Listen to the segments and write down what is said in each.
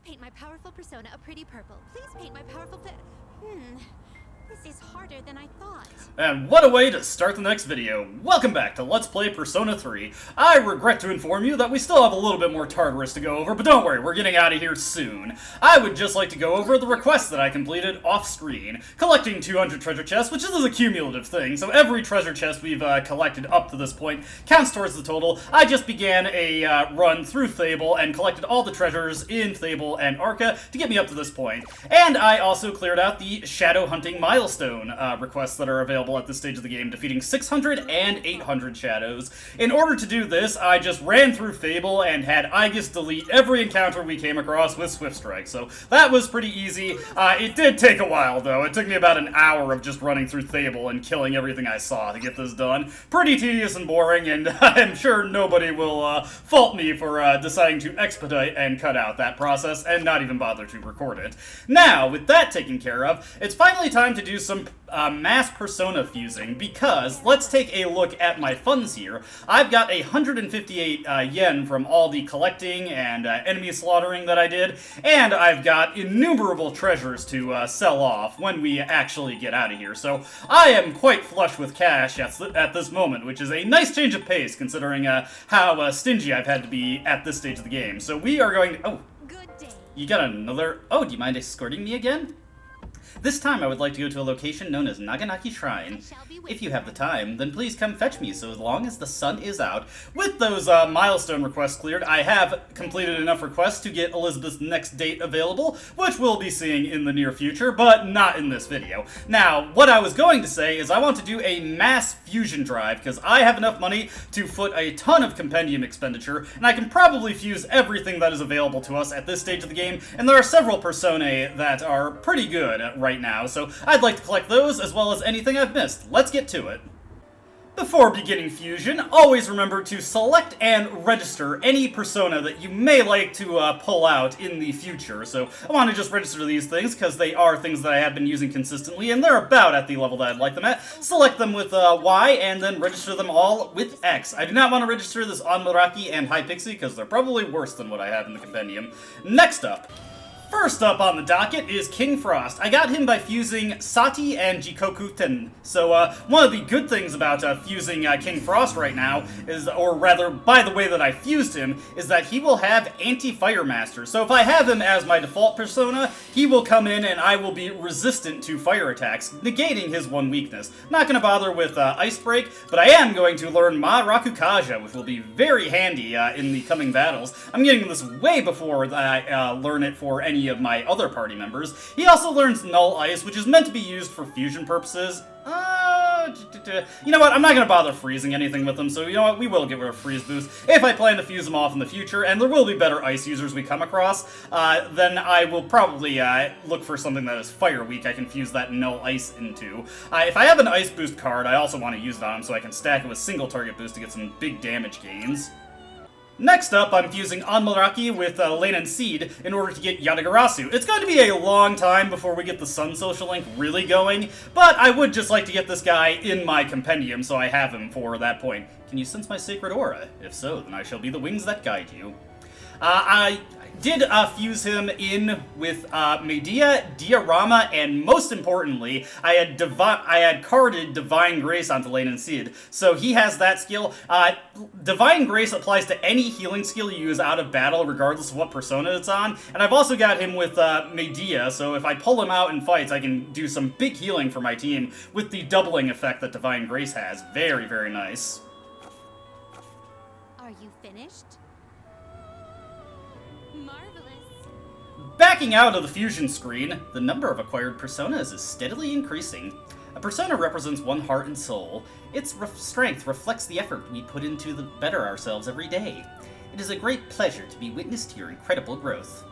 paint my powerful persona a pretty purple. Please paint my powerful this is harder than I thought. And what a way to start the next video. Welcome back to Let's Play Persona 3. I regret to inform you that we still have a little bit more Tartarus to go over, but don't worry, we're getting out of here soon. I would just like to go over the requests that I completed off-screen. Collecting 200 treasure chests, which is a cumulative thing, so every treasure chest we've collected up to this point counts towards the total. I just began a run through Fable and collected all the treasures in Fable and Arca to get me up to this point. And I also cleared out the shadow hunting milestone requests that are available at this stage of the game, defeating 600 and 800 shadows. In order to do this, I just ran through Fable and had Aegis delete every encounter we came across with Swift Strike, so that was pretty easy. It did take a while, though. It took me about an hour of just running through Fable and killing everything I saw to get this done. Pretty tedious and boring, and I'm sure nobody will fault me for deciding to expedite and cut out that process and not even bother to record it. Now, with that taken care of, it's finally time to do some mass persona fusing, because let's take a look at my funds here. I've got 158 yen from all the collecting and enemy slaughtering that I did, and I've got innumerable treasures to sell off when we actually get out of here. So I am quite flush with cash at this moment, which is a nice change of pace considering how stingy I've had to be at this stage of the game. So we are going to... Oh, Good day. you got another... Oh, do you mind escorting me again? This time I would like to go to a location known as Naganaki Shrine. If you have the time, then please come fetch me so long as the sun is out. With those milestone requests cleared, I have completed enough requests to get Elizabeth's next date available, which we'll be seeing in the near future, but not in this video. Now, what I was going to say is I want to do a mass fusion drive, because I have enough money to foot a ton of compendium expenditure, and I can probably fuse everything that is available to us at this stage of the game, and there are several personae that are pretty good right now, so I'd like to collect those as well as anything I've missed. Let's get to it. Before beginning fusion, always remember to select and register any persona that you may like to pull out in the future. So I want to just register these things because they are things that I have been using consistently and they're about at the level that I'd like them at. Select them with Y and then register them all with X. I do not want to register this Onmaraki and Hypixie because they're probably worse than what I have in the compendium. Next up. First up on the docket is King Frost. I got him by fusing Sati and Jikoku Ten. So, one of the good things about fusing King Frost right now is, or rather, by the way that I fused him, is that he will have Anti-Fire Master. So if I have him as my default persona, he will come in and I will be resistant to fire attacks, negating his one weakness. Not gonna bother with Ice Break, but I am going to learn Ma Rakukaja, which will be very handy in the coming battles. I'm getting this way before I learn it for any of my other party members. He also learns Null Ice, which is meant to be used for fusion purposes. You know what, I'm not going to bother freezing anything with them, so you know what, we will give her a freeze boost. If I plan to fuse them off in the future, and there will be better ice users we come across, then I will probably look for something that is fire weak I can fuse that Null Ice into. If I have an ice boost card, I also want to use it on him so I can stack it with single target boost to get some big damage gains. Next up, I'm fusing Onmaraki with Lane and Seed in order to get Yatagarasu. It's going to be a long time before we get the Sun Social Link really going, but I would just like to get this guy in my compendium so I have him for that point. Can you sense my sacred aura? If so, then I shall be the wings that guide you. I did fuse him in with Medea, Diorama, and most importantly, I had carded Divine Grace onto Lane and Seed. So he has that skill. Divine Grace applies to any healing skill you use out of battle, regardless of what persona it's on. And I've also got him with Medea, so if I pull him out in fights, I can do some big healing for my team with the doubling effect that Divine Grace has. Very, very nice. Are you finished? Marvelous. Backing out of the fusion screen, the number of acquired personas is steadily increasing. A persona represents one heart and soul. Its strength reflects the effort we put into to better ourselves every day. It is a great pleasure to be witness to your incredible growth.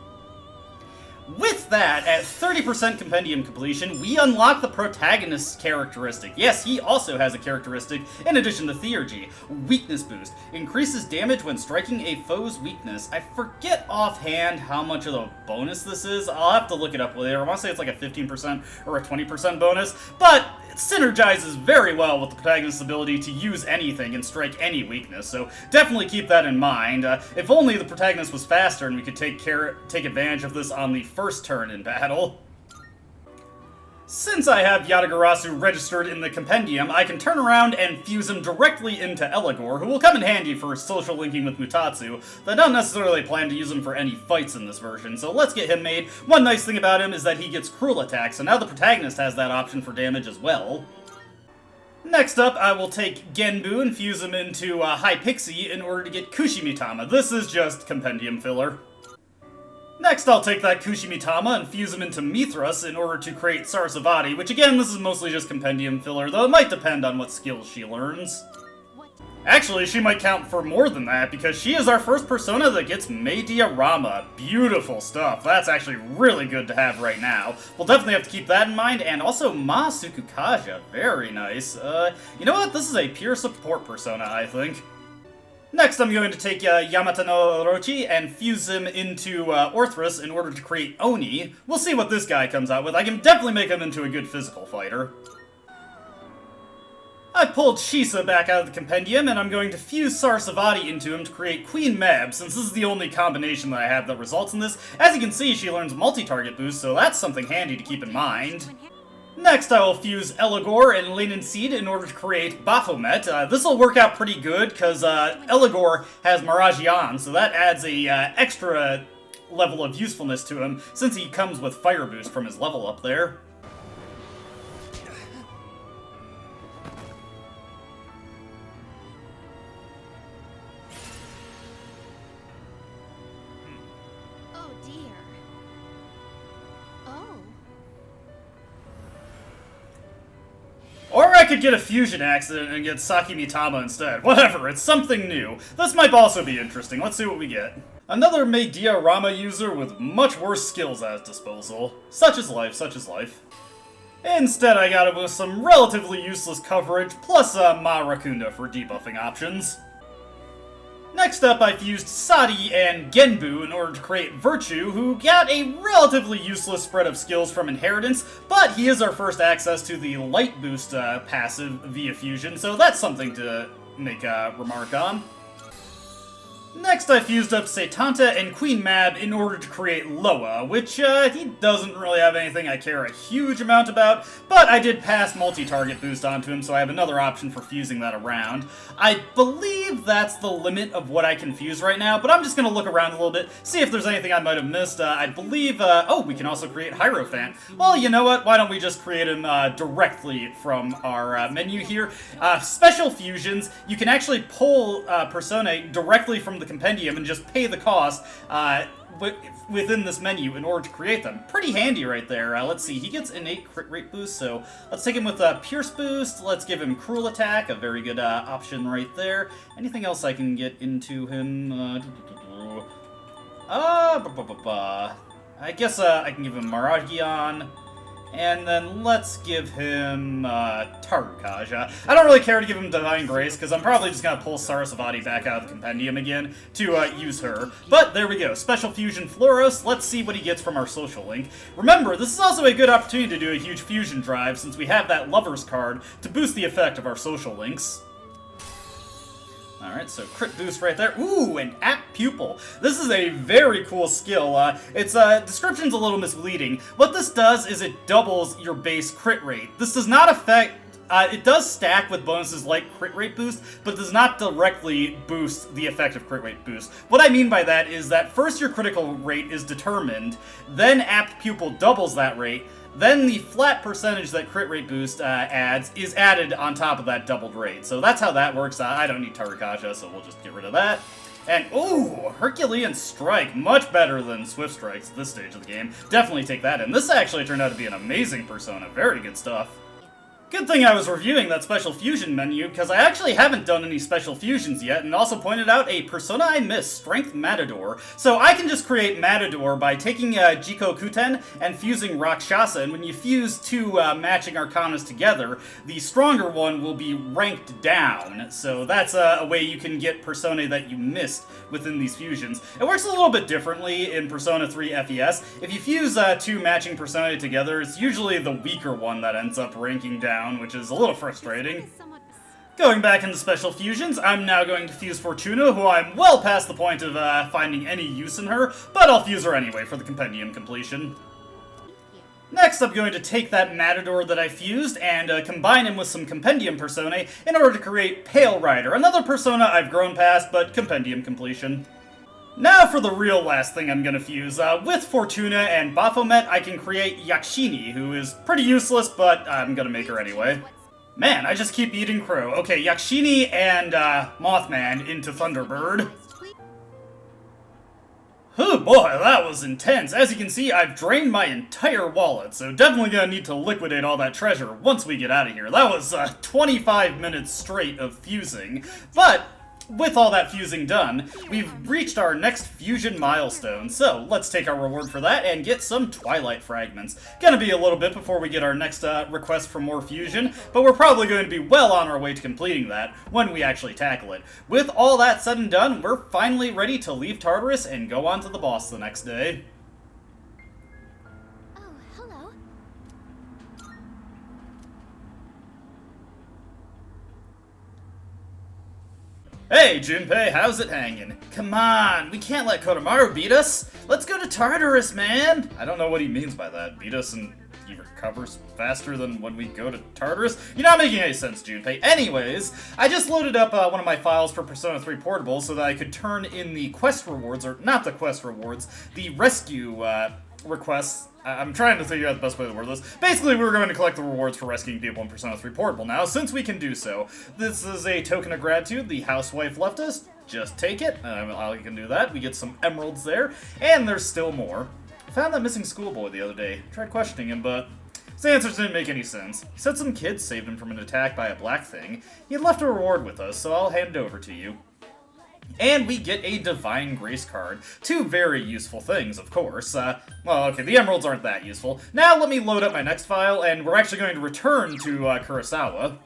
With that, at 30% compendium completion, we unlock the protagonist's characteristic. Yes, he also has a characteristic in addition to Theurgy. Weakness boost. Increases damage when striking a foe's weakness. I forget offhand how much of a bonus this is. I'll have to look it up later. I want to say it's like a 15% or a 20% bonus, but it synergizes very well with the protagonist's ability to use anything and strike any weakness, so definitely keep that in mind. If only the protagonist was faster and we could take advantage of this on the first turn in battle. Since I have Yatagarasu registered in the compendium, I can turn around and fuse him directly into Eligor, who will come in handy for social linking with Mutatsu, though I don't necessarily plan to use him for any fights in this version, so let's get him made. One nice thing about him is that he gets cruel attack, so now the protagonist has that option for damage as well. Next up, I will take Genbu and fuse him into Hypixie in order to get Kushimitama. This is just compendium filler. Next, I'll take that Kushimitama and fuse him into Mithras in order to create Sarasvati, which again, this is mostly just compendium filler, though it might depend on what skills she learns. Actually, she might count for more than that, because she is our first persona that gets Mei Diorama. Beautiful stuff. That's actually really good to have right now. We'll definitely have to keep that in mind, and also Ma Sukukaja. Very nice. You know what? This is a pure support persona, I think. Next, I'm going to take Yamata no Orochi and fuse him into Orthrus in order to create Oni. We'll see what this guy comes out with. I can definitely make him into a good physical fighter. I pulled Shisa back out of the compendium, and I'm going to fuse Sarasvati into him to create Queen Meb, since this is the only combination that I have that results in this. As you can see, she learns multi-target boost, so that's something handy to keep in mind. Next, I will fuse Eligor and Linen Seed in order to create Baphomet. This will work out pretty good, because Eligor has Maragion, so that adds a extra level of usefulness to him, since he comes with Fire Boost from his level up there. Oh dear. Oh. Or I could get a fusion accident and get Saki Mitama instead. Whatever, it's something new. This might also be interesting. Let's see what we get. Another Mei Diorama user with much worse skills at his disposal. Such is life, such is life. Instead, I got him with some relatively useless coverage, plus Ma Rakunda for debuffing options. Next up, I fused Sadi and Genbu in order to create Virtue, who got a relatively useless spread of skills from Inheritance, but he is our first access to the Light Boost passive via fusion, so that's something to make a remark on. Next, I fused up Setanta and Queen Mab in order to create Loa, which he doesn't really have anything I care a huge amount about, but I did pass multi-target boost onto him, so I have another option for fusing that around. I believe that's the limit of what I can fuse right now, but I'm just going to look around a little bit, see if there's anything I might have missed. I believe, oh, we can also create Hierophant. Well, you know what? Why don't we just create him directly from our menu here? Special fusions, you can actually pull Personae directly from the compendium and just pay the cost within this menu in order to create them. Pretty handy right there. Let's see, he gets innate crit rate boost, so let's take him with a Pierce boost. Let's give him Cruel Attack, a very good option right there. Anything else I can get into him? I guess I can give him Maragion. And then let's give him Tarukaja. I don't really care to give him Divine Grace, because I'm probably just going to pull Sarasvati back out of the compendium again to use her. But there we go. Special Fusion Floros. Let's see what he gets from our social link. Remember, this is also a good opportunity to do a huge fusion drive, since we have that Lover's card to boost the effect of our social links. Alright, so crit boost right there. Ooh, an Apt Pupil. This is a very cool skill. Its description's a little misleading. What this does is it doubles your base crit rate. This does not affect... it does stack with bonuses like crit rate boost, but does not directly boost the effect of crit rate boost. What I mean by that is that first your critical rate is determined, then Apt Pupil doubles that rate, then the flat percentage that crit rate boost adds is added on top of that doubled rate. So that's how that works. I don't need Tarukaja, so we'll just get rid of that. And, ooh, Herculean Strike. Much better than Swift Strikes at this stage of the game. Definitely take that in. This actually turned out to be an amazing persona. Very good stuff. Good thing I was reviewing that special fusion menu, because I actually haven't done any special fusions yet, and also pointed out a persona I missed, Strength Matador. So I can just create Matador by taking Jiko Kuten and fusing Rakshasa, and when you fuse two matching arcanas together, the stronger one will be ranked down. So that's a way you can get personae that you missed within these fusions. It works a little bit differently in Persona 3 FES. If you fuse two matching personae together, it's usually the weaker one that ends up ranking down, which is a little frustrating. Going back into special fusions, I'm now going to fuse Fortuna, who I'm well past the point of finding any use in her, but I'll fuse her anyway for the compendium completion. Next, I'm going to take that Matador that I fused and combine him with some compendium personae in order to create Pale Rider, another persona I've grown past, but compendium completion. Now for the real last thing I'm gonna fuse. With Fortuna and Baphomet, I can create Yakshini, who is pretty useless, but I'm gonna make her anyway. Man, I just keep eating crow. Okay, Yakshini and Mothman into Thunderbird. Oh boy, that was intense. As you can see, I've drained my entire wallet, so definitely gonna need to liquidate all that treasure once we get out of here. That was 25 minutes straight of fusing, but with all that fusing done, we've reached our next fusion milestone, so let's take our reward for that and get some Twilight Fragments. Gonna be a little bit before we get our next request for more fusion, but we're probably going to be well on our way to completing that when we actually tackle it. With all that said and done, we're finally ready to leave Tartarus and go on to the boss the next day. Hey, Junpei, how's it hanging? Come on, we can't let Kodomaru beat us. Let's go to Tartarus, man. I don't know what he means by that. Beat us and he recovers faster than when we go to Tartarus? You're not making any sense, Junpei. Anyways, I just loaded up one of my files for Persona 3 Portable so that I could turn in the quest rewards, or not the quest rewards, the rescue requests. I'm trying to figure out the best way to word this. Basically, we're going to collect the rewards for rescuing people in Persona 3 Portable now, since we can do so. This is a token of gratitude the housewife left us. Just take it. I can do that. We get some emeralds there, and there's still more. I found that missing schoolboy the other day. Tried questioning him, but his answers didn't make any sense. He said some kids saved him from an attack by a black thing. He had left a reward with us, so I'll hand it over to you. And we get a Divine Grace card. Two very useful things, of course. Well, okay, the emeralds aren't that useful. Now let me load up my next file, and we're actually going to return to Kurosawa.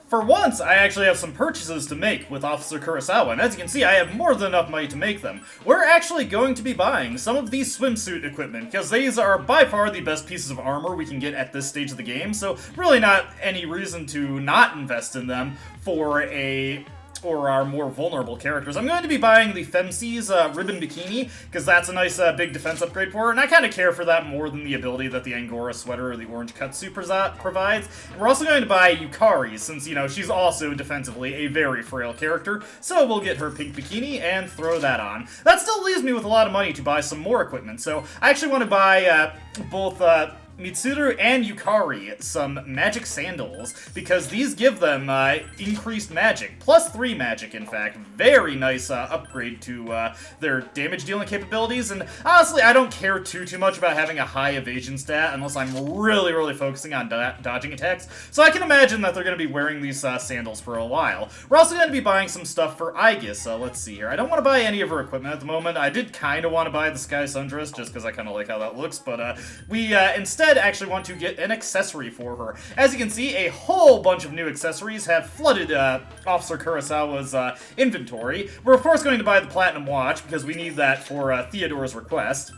For once, I actually have some purchases to make with Officer Kurosawa, and as you can see, I have more than enough money to make them. We're actually going to be buying some of these swimsuit equipment, because these are by far the best pieces of armor we can get at this stage of the game, so really not any reason to not invest in them for our more vulnerable characters. I'm going to be buying the Femcee's Ribbon Bikini, because that's a nice big defense upgrade for her, and I kind of care for that more than the ability that the Angora sweater or the orange Katsu provides. And we're also going to buy Yukari's, since, you know, she's also defensively a very frail character, so we'll get her pink bikini and throw that on. That still leaves me with a lot of money to buy some more equipment, so I actually want to buy both Mitsuru and Yukari some magic sandals, because these give them increased magic, +3 magic in fact. Very nice upgrade to their damage dealing capabilities, and honestly I don't care too much about having a high evasion stat unless I'm really focusing on dodging attacks, so I can imagine that they're going to be wearing these sandals for a while. We're also going to be buying some stuff for Aegis, so let's see here. I don't want to buy any of her equipment at the moment. I did kind of want to buy the Sky Sundress just because I kind of like how that looks, but we instead actually want to get an accessory for her. As you can see, a whole bunch of new accessories have flooded Officer Kurosawa's inventory. We're of course going to buy the Platinum Watch because we need that for Theodore's request.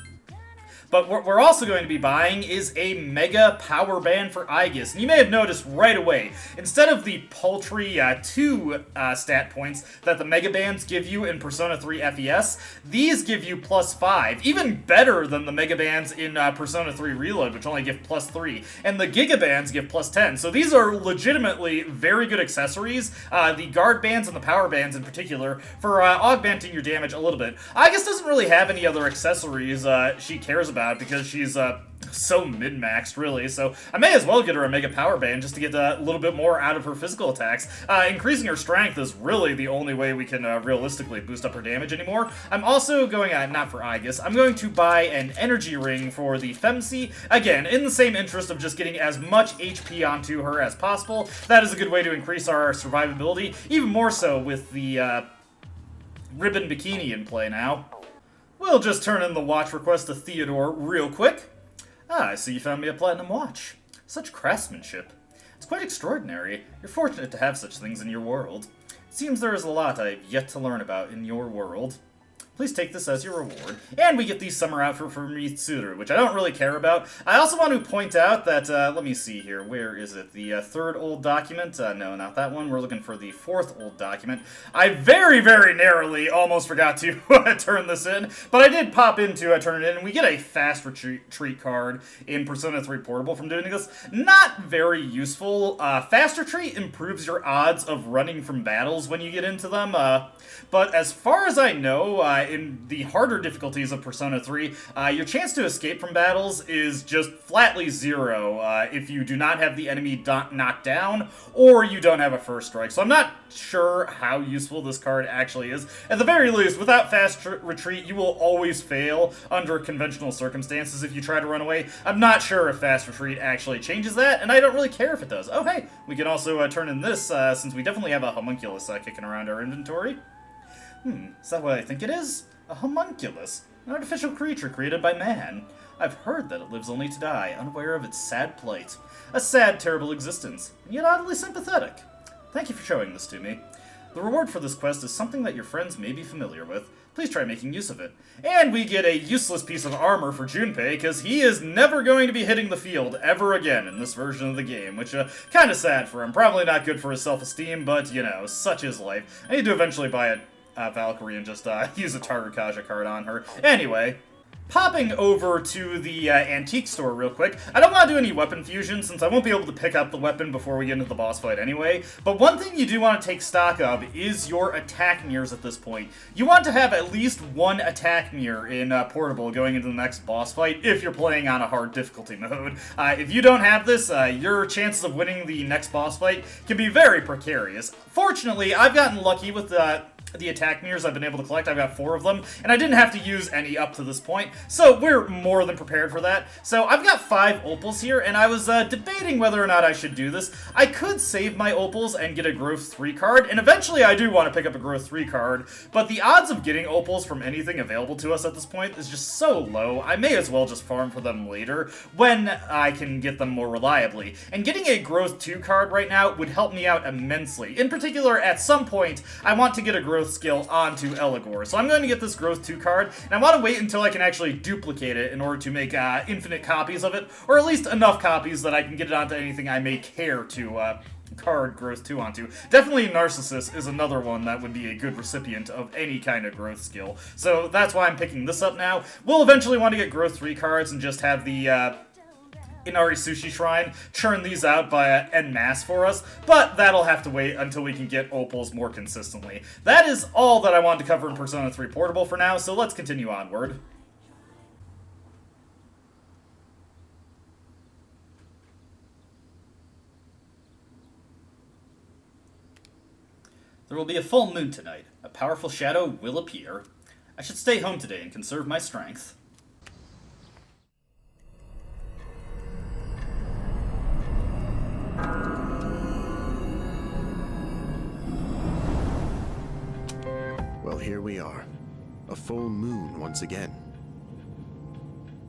But what we're also going to be buying is a Mega Power Band for Aegis. And you may have noticed right away, instead of the paltry 2 stat points that the Mega Bands give you in Persona 3 FES, these give you +5. Even better than the Mega Bands in Persona 3 Reload, which only give +3. And the Giga Bands give +10. So these are legitimately very good accessories, the Guard Bands and the Power Bands in particular, for augmenting your damage a little bit. Aegis doesn't really have any other accessories she cares about. about because she's so min-maxed, really, so I may as well get her a Mega Power Band just to get a little bit more out of her physical attacks. Increasing her strength is really the only way we can realistically boost up her damage anymore. I'm also going, not for Aegis, I'm going to buy an energy ring for the Femc, again, in the same interest of just getting as much HP onto her as possible. That is a good way to increase our survivability, even more so with the ribbon bikini in play now. We'll just turn in the watch request to Theodore real quick. I see you found me a platinum watch. Such craftsmanship. It's quite extraordinary. You're fortunate to have such things in your world. It seems there is a lot I've yet to learn about in your world. Please take this as your reward. And we get the summer outfit for Mitsuru, which I don't really care about. I also want to point out that, let me see here, where is it? The third old document? No, not that one. We're looking for the fourth old document. I very, very narrowly almost forgot to turn this in, but I did pop in to turn it in, and we get a fast retreat card in Persona 3 Portable from doing this. Not very useful. Fast retreat improves your odds of running from battles when you get into them, but as far as I know, in the harder difficulties of Persona 3, your chance to escape from battles is just flatly 0 if you do not have the enemy knocked down or you don't have a first strike. So I'm not sure how useful this card actually is. At the very least, without fast retreat, you will always fail under conventional circumstances if you try to run away. I'm not sure if fast retreat actually changes that, and I don't really care if it does. Oh, hey, we can also turn in this, since we definitely have a homunculus kicking around our inventory. Is that what I think it is? A homunculus, an artificial creature created by man. I've heard that it lives only to die, unaware of its sad plight. A sad, terrible existence, and yet oddly sympathetic. Thank you for showing this to me. The reward for this quest is something that your friends may be familiar with. Please try making use of it. And we get a useless piece of armor for Junpei, because he is never going to be hitting the field ever again in this version of the game, which, kinda sad for him. Probably not good for his self-esteem, but, you know, such is life. I need to eventually buy a Valkyrie and just use a Targakaja card on her. Anyway, popping over to the antique store real quick. I don't want to do any weapon fusion since I won't be able to pick up the weapon before we get into the boss fight anyway, but one thing you do want to take stock of is your attack mirrors at this point. You want to have at least one attack mirror in Portable going into the next boss fight if you're playing on a hard difficulty mode. If you don't have this, your chances of winning the next boss fight can be very precarious. Fortunately, I've gotten lucky with the attack mirrors I've been able to collect. I've got 4 of them, and I didn't have to use any up to this point, so we're more than prepared for that. So I've got 5 opals here, and I was debating whether or not I should do this. I could save my opals and get a growth 3 card, and eventually I do want to pick up a growth 3 card, but the odds of getting opals from anything available to us at this point is just so low, I may as well just farm for them later when I can get them more reliably. And getting a growth 2 card right now would help me out immensely. In particular, at some point, I want to get a growth skill onto Eligor. So I'm going to get this growth 2 card, and I want to wait until I can actually duplicate it in order to make infinite copies of it, or at least enough copies that I can get it onto anything I may care to card growth 2 onto. Definitely Narcissus is another one that would be a good recipient of any kind of growth skill. So that's why I'm picking this up now. We'll eventually want to get growth 3 cards and just have the Inari Sushi Shrine churn these out by en masse for us, but that'll have to wait until we can get opals more consistently. That is all that I wanted to cover in Persona 3 Portable for now, so let's continue onward. There will be a full moon tonight. A powerful shadow will appear. I should stay home today and conserve my strength. Well, here we are. A full moon once again.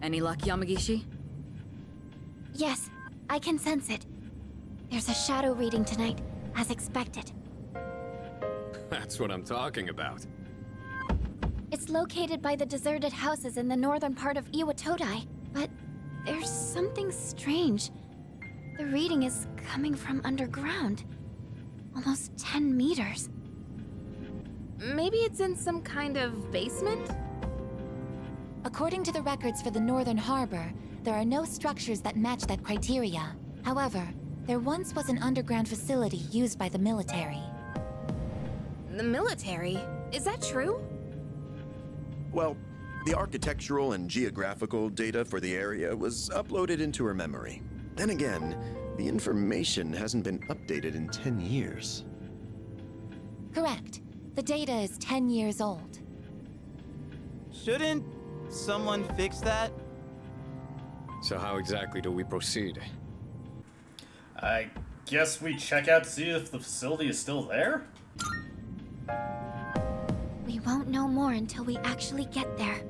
Any luck, Yamagishi? Yes, I can sense it. There's a shadow reading tonight, as expected. That's what I'm talking about. It's located by the deserted houses in the northern part of Iwatodai, but there's something strange. The reading is coming from underground. Almost 10 meters. Maybe it's in some kind of basement? According to the records for the Northern Harbor, there are no structures that match that criteria. However, there once was an underground facility used by the military. The military? Is that true? Well, The architectural and geographical data for the area was uploaded into her memory. Then again, the information hasn't been updated in 10 years. Correct. The data is 10 years old. Shouldn't someone fix that? So how exactly do we proceed? I guess we check out to see if the facility is still there? We won't know more until we actually get there.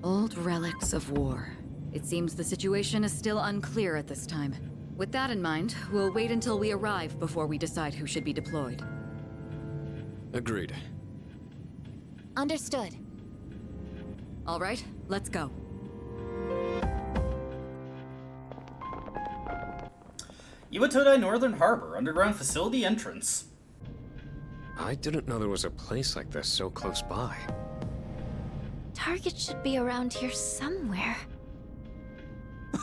Old relics of war. It seems the situation is still unclear at this time. With that in mind, we'll wait until we arrive before we decide who should be deployed. Agreed. Understood. All right, let's go. Iwatodai Northern Harbor, underground facility entrance. I didn't know there was a place like this so close by. Target should be around here somewhere.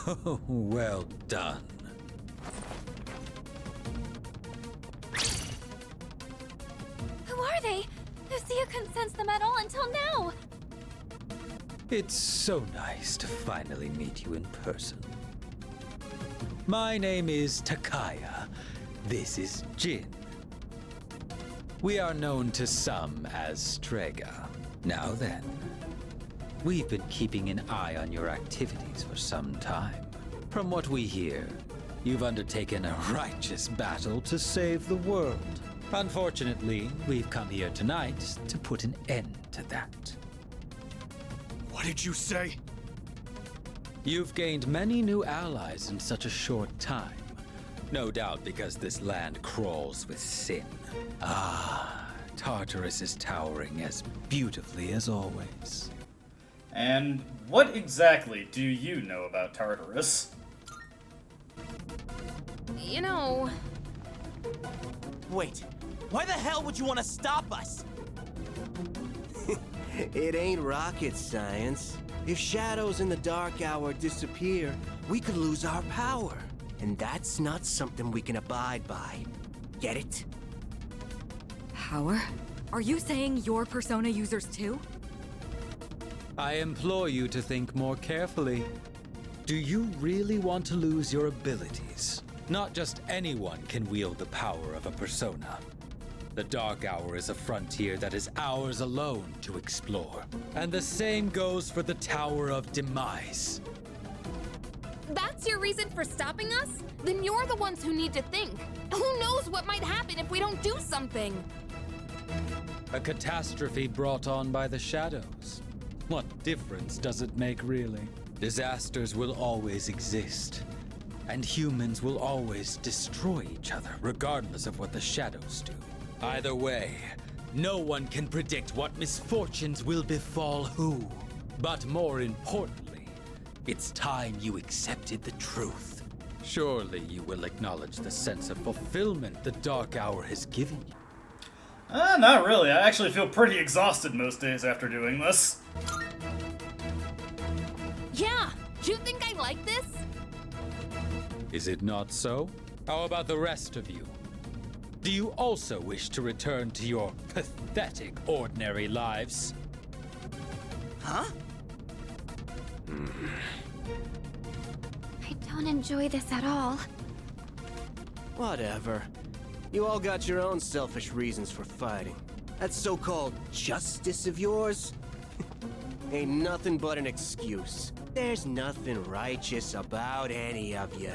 Oh, well done. Who are they? Lucia couldn't sense them at all until now. It's so nice to finally meet you in person. My name is Takaya. This is Jin. We are known to some as Strega. Now then, we've been keeping an eye on your activities for some time. From what we hear, you've undertaken a righteous battle to save the world. Unfortunately, we've come here tonight to put an end to that. What did you say? You've gained many new allies in such a short time. No doubt because this land crawls with sin. Ah, Tartarus is towering as beautifully as always. And what exactly do you know about Tartarus? You know, Wait, why the hell would you want to stop us? It ain't rocket science. If shadows in the dark hour disappear, we could lose our power. And that's not something we can abide by. Get it? Power? Are you saying you're Persona users too? I implore you to think more carefully. Do you really want to lose your abilities? Not just anyone can wield the power of a persona. The Dark Hour is a frontier that is ours alone to explore. And the same goes for the Tower of Demise. that's your reason for stopping us? Then you're the ones who need to think. Who knows what might happen if we don't do something? A catastrophe brought on by the shadows. What difference does it make, really? Disasters will always exist. And humans will always destroy each other, regardless of what the shadows do. Either way, no one can predict what misfortunes will befall who. But more importantly, it's time you accepted the truth. Surely you will acknowledge the sense of fulfillment the Dark Hour has given you. Not really. I actually feel pretty exhausted most days after doing this. Yeah, do you think I like this? Is it not so? How about the rest of you? Do you also wish to return to your pathetic, ordinary lives? Huh? I don't enjoy this at all. Whatever. You all got your own selfish reasons for fighting. That so-called justice of yours ain't nothing but an excuse. There's nothing righteous about any of you.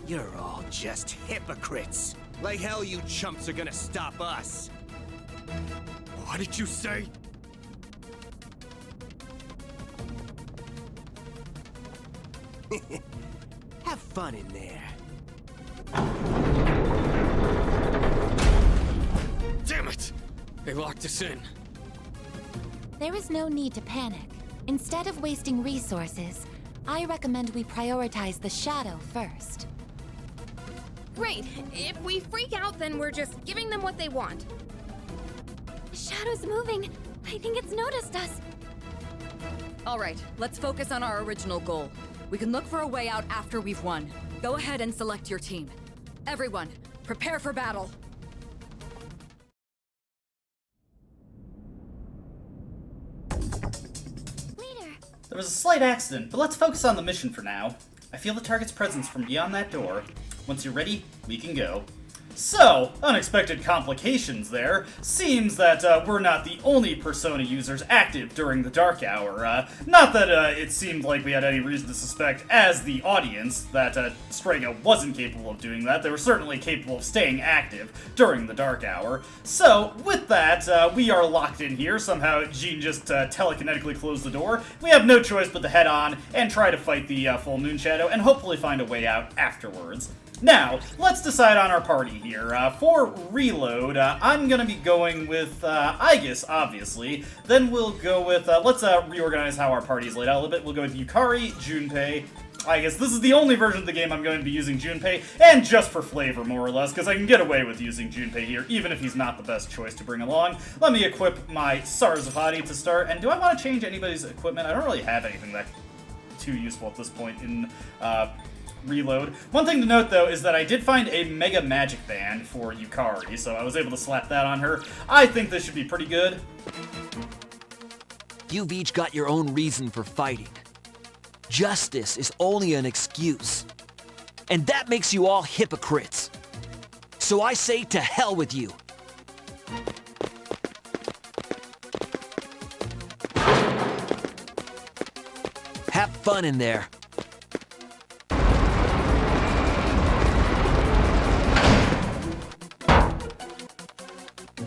You're all just hypocrites. Like hell you chumps are gonna stop us. What did you say? Have fun in there. Damn it! They locked us in. There is no need to panic. Instead of wasting resources, I recommend we prioritize the shadow first. Great. If we freak out, then we're just giving them what they want. The shadow's moving. I think it's noticed us. All right, let's focus on our original goal. We can look for a way out after we've won. Go ahead and select your team. Everyone, prepare for battle. There was a slight accident, but let's focus on the mission for now. I feel the target's presence from beyond that door. Once you're ready, we can go. So, unexpected complications there. Seems that we're not the only Persona users active during the dark hour. Not that it seemed like we had any reason to suspect, as the audience, that Strega wasn't capable of doing that. They were certainly capable of staying active during the dark hour. So, with that, we are locked in here. Somehow, Jean just telekinetically closed the door. We have no choice but to head on and try to fight the full moon shadow, and hopefully find a way out afterwards. Now, let's decide on our party here. For reload, I'm gonna be going with Aegis, obviously. Then we'll go with, let's reorganize how our party is laid out a little bit. We'll go with Yukari, Junpei. I guess this is the only version of the game I'm going to be using Junpei, and just for flavor, more or less, because I can get away with using Junpei here, even if he's not the best choice to bring along. Let me equip my Sarzapati to start, and do I want to change anybody's equipment? I don't really have anything that too useful at this point in, reload. One thing to note, though, is that I did find a Mega Magic Band for Yukari, so I was able to slap that on her. I think this should be pretty good. You've each got your own reason for fighting. Justice is only an excuse. And that makes you all hypocrites. So I say to hell with you. Have fun in there.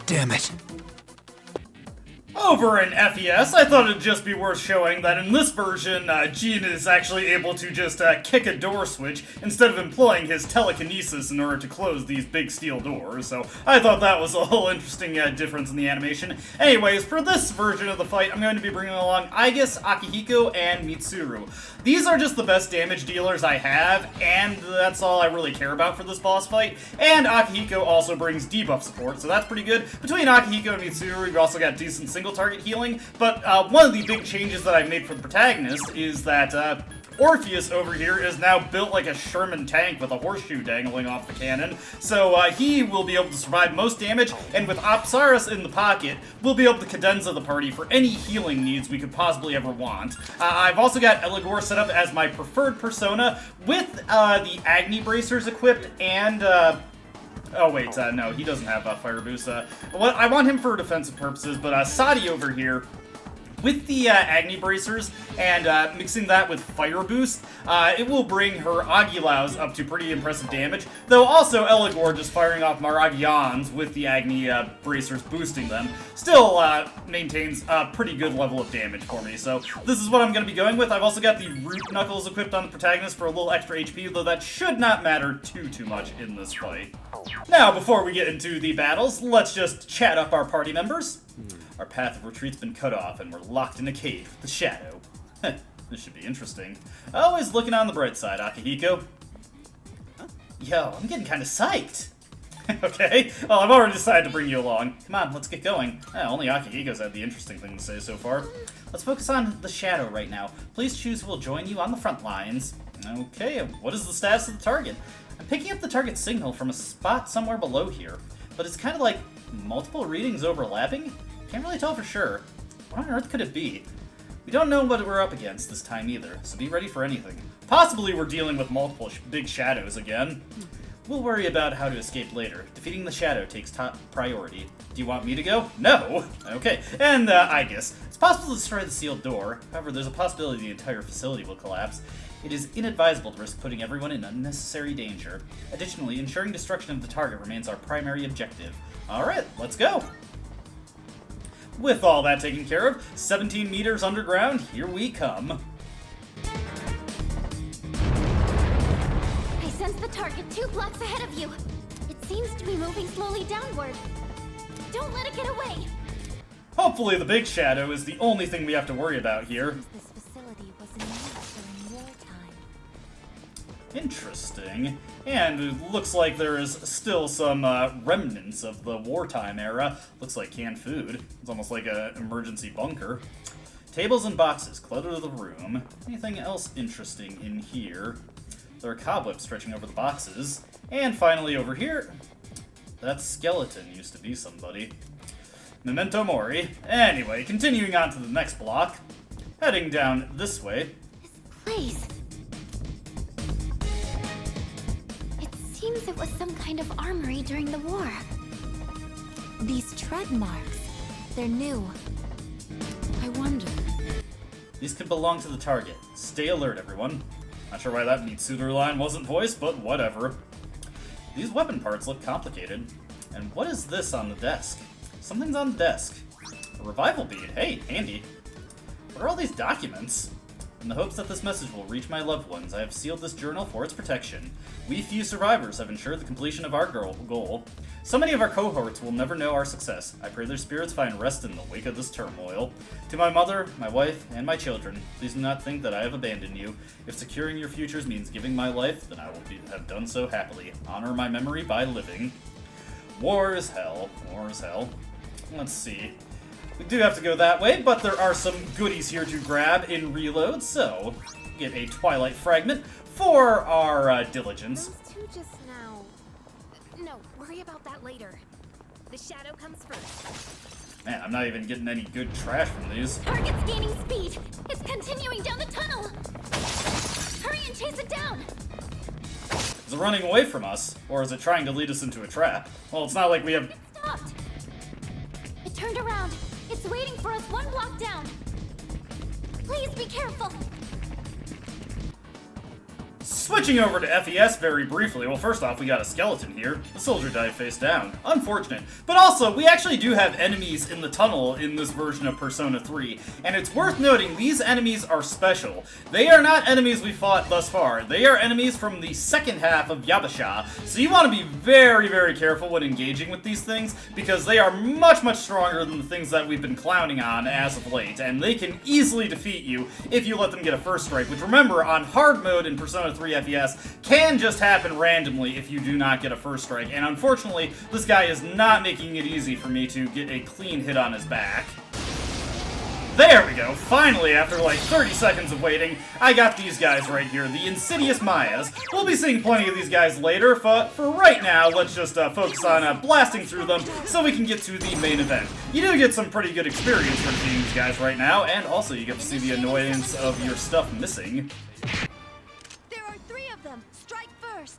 Damn it. Over in FES, I thought it'd just be worth showing that in this version, Jean is actually able to just kick a door switch instead of employing his telekinesis in order to close these big steel doors, so I thought that was a whole interesting difference in the animation. Anyways, for this version of the fight, I'm going to be bringing along Aegis, Akihiko, and Mitsuru. These are just the best damage dealers I have, and that's all I really care about for this boss fight, and Akihiko also brings debuff support, so that's pretty good. Between Akihiko and Mitsuru, we've also got decent single target healing, but one of the big changes that I made for the protagonist is that Orpheus over here is now built like a Sherman tank with a horseshoe dangling off the cannon, so he will be able to survive most damage, and with Apsaris in the pocket, we'll be able to cadenza the party for any healing needs we could possibly ever want. I've also got Eligor set up as my preferred persona, with the Agni Bracers equipped, and oh wait, no, he doesn't have Fire Boost. Well, I want him for defensive purposes, but Sadi over here, with the Agni Bracers and mixing that with Fire Boost, it will bring her Agilaus up to pretty impressive damage, though also Eligor just firing off Maragians with the Agni Bracers boosting them still maintains a pretty good level of damage for me, so this is what I'm going to be going with. I've also got the Root Knuckles equipped on the protagonist for a little extra HP, though that should not matter too much in this fight. Now, before we get into the battles, let's just chat up our party members. Our path of retreat's been cut off, and we're locked in a cave with the shadow. This should be interesting. Always looking on the bright side, Akihiko. Yo, I'm getting kind of psyched. Okay, well, I've already decided to bring you along. Come on, let's get going. Only Akihiko's had the interesting thing to say so far. Let's focus on the shadow right now. Please choose who will join you on the front lines. Okay, what is the status of the target? I'm picking up the target signal from a spot somewhere below here, but it's kind of like multiple readings overlapping? Can't really tell for sure. What on earth could it be? We don't know what we're up against this time either, so be ready for anything. Possibly we're dealing with multiple big shadows again. We'll worry about how to escape later. Defeating the shadow takes top priority. Do you want me to go? No! Okay, and Aegis. It's possible to destroy the sealed door. However, there's a possibility the entire facility will collapse. It is inadvisable to risk putting everyone in unnecessary danger. Additionally, ensuring destruction of the target remains our primary objective. Alright, let's go! With all that taken care of, 17 meters underground, here we come. I sense the target 2 blocks ahead of you. It seems to be moving slowly downward. Don't let it get away. Hopefully the big shadow is the only thing we have to worry about here. This facility was in use during wartime. Interesting. And it looks like there is still some remnants of the wartime era. Looks like canned food. It's almost like an emergency bunker. Tables and boxes clutter the room. Anything else interesting in here? There are cobwebs stretching over the boxes. And finally over here, that skeleton used to be somebody. Memento mori. Anyway, continuing on to the next block. Heading down this way. This place. It seems it was some kind of armory during the war. These tread marks, they're new. I wonder. These could belong to the target. Stay alert, everyone. Not sure why that meat suitor line wasn't voiced, but whatever. These weapon parts look complicated. And what is this on the desk? Something's on the desk. A revival bead. Hey, handy. What are all these documents? In the hopes that this message will reach my loved ones, I have sealed this journal for its protection. We few survivors have ensured the completion of our goal. So many of our cohorts will never know our success. I pray their spirits find rest in the wake of this turmoil. To my mother, my wife, and my children, please do not think that I have abandoned you. If securing your futures means giving my life, then I will have done so happily. Honor my memory by living. War is hell. War is hell. Let's see. We do have to go that way, but there are some goodies here to grab in reload, so get a Twilight Fragment for our diligence. Those two just now. No, worry about that later. The shadow comes first. Man, I'm not even getting any good trash from these. Target's gaining speed. It's continuing down the tunnel. Hurry and chase it down. Is it running away from us, or is it trying to lead us into a trap? Well, it's not like we have... It stopped. It turned around. It's waiting for us 1 block down. Please be careful. Switching over to FES very briefly. Well, first off, we got a skeleton here. The soldier died face down. Unfortunate. But also, we actually do have enemies in the tunnel in this version of Persona 3. And it's worth noting, these enemies are special. They are not enemies we fought thus far. They are enemies from the second half of Yabasha. So you want to be very, very careful when engaging with these things, because they are much, much stronger than the things that we've been clowning on as of late. And they can easily defeat you if you let them get a first strike. Which, remember, on hard mode in Persona 3 FES can just happen randomly if you do not get a first strike, and unfortunately, this guy is not making it easy for me to get a clean hit on his back. There we go! Finally, after like 30 seconds of waiting, I got these guys right here, the Insidious Mayas. We'll be seeing plenty of these guys later, but for right now, let's just focus on blasting through them so we can get to the main event. You do get some pretty good experience from seeing these guys right now, and also you get to see the annoyance of your stuff missing.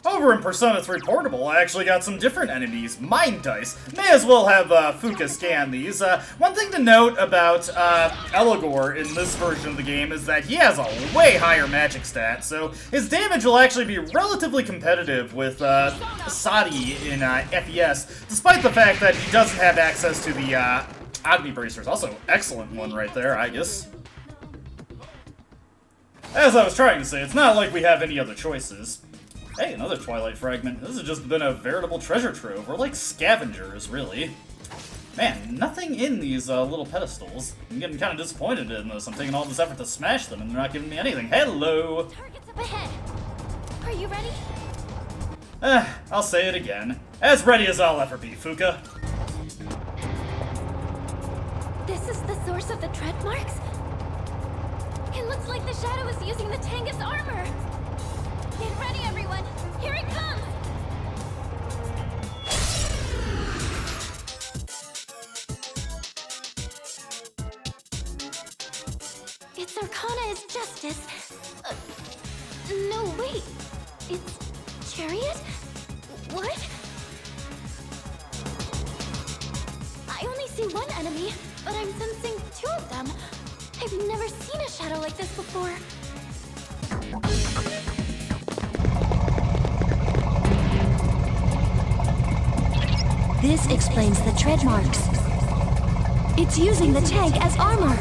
Over in Persona 3 Portable, I actually got some different enemies. Mind Dice. May as well have Fuka scan these. One thing to note about Eligor in this version of the game is that he has a way higher magic stat, so his damage will actually be relatively competitive with Sadi in FES, despite the fact that he doesn't have access to the Agni Bracers. Also, excellent one right there, I guess. As I was trying to say, it's not like we have any other choices. Hey, another Twilight Fragment. This has just been a veritable treasure trove. We're like scavengers, really. Man, nothing in these little pedestals. I'm getting kind of disappointed in this. I'm taking all this effort to smash them, and they're not giving me anything. Hello! Target's up ahead. Are you ready? I'll say it again. As ready as I'll ever be, Fuka. This is the source of the tread marks? It looks like the shadow is using the Tangus armor. Get ready, everyone! Here it comes! Its arcana is justice. No, wait. It's Chariot? What? I only see one enemy, but I'm sensing 2 of them. I've never seen a shadow like this before. This explains the tread marks. It's using the tank as armor.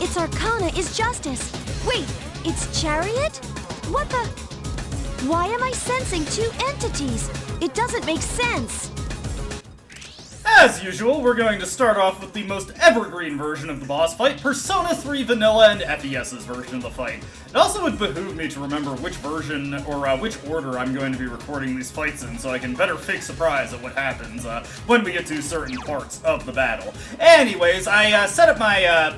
Its arcana is justice. Wait, it's Chariot? What the? Why am I sensing 2 entities? It doesn't make sense. As usual, we're going to start off with the most evergreen version of the boss fight, Persona 3 Vanilla and FES's version of the fight. It also would behoove me to remember which version, or which order I'm going to be recording these fights in, so I can better fake surprise at what happens when we get to certain parts of the battle. Anyways, I set up my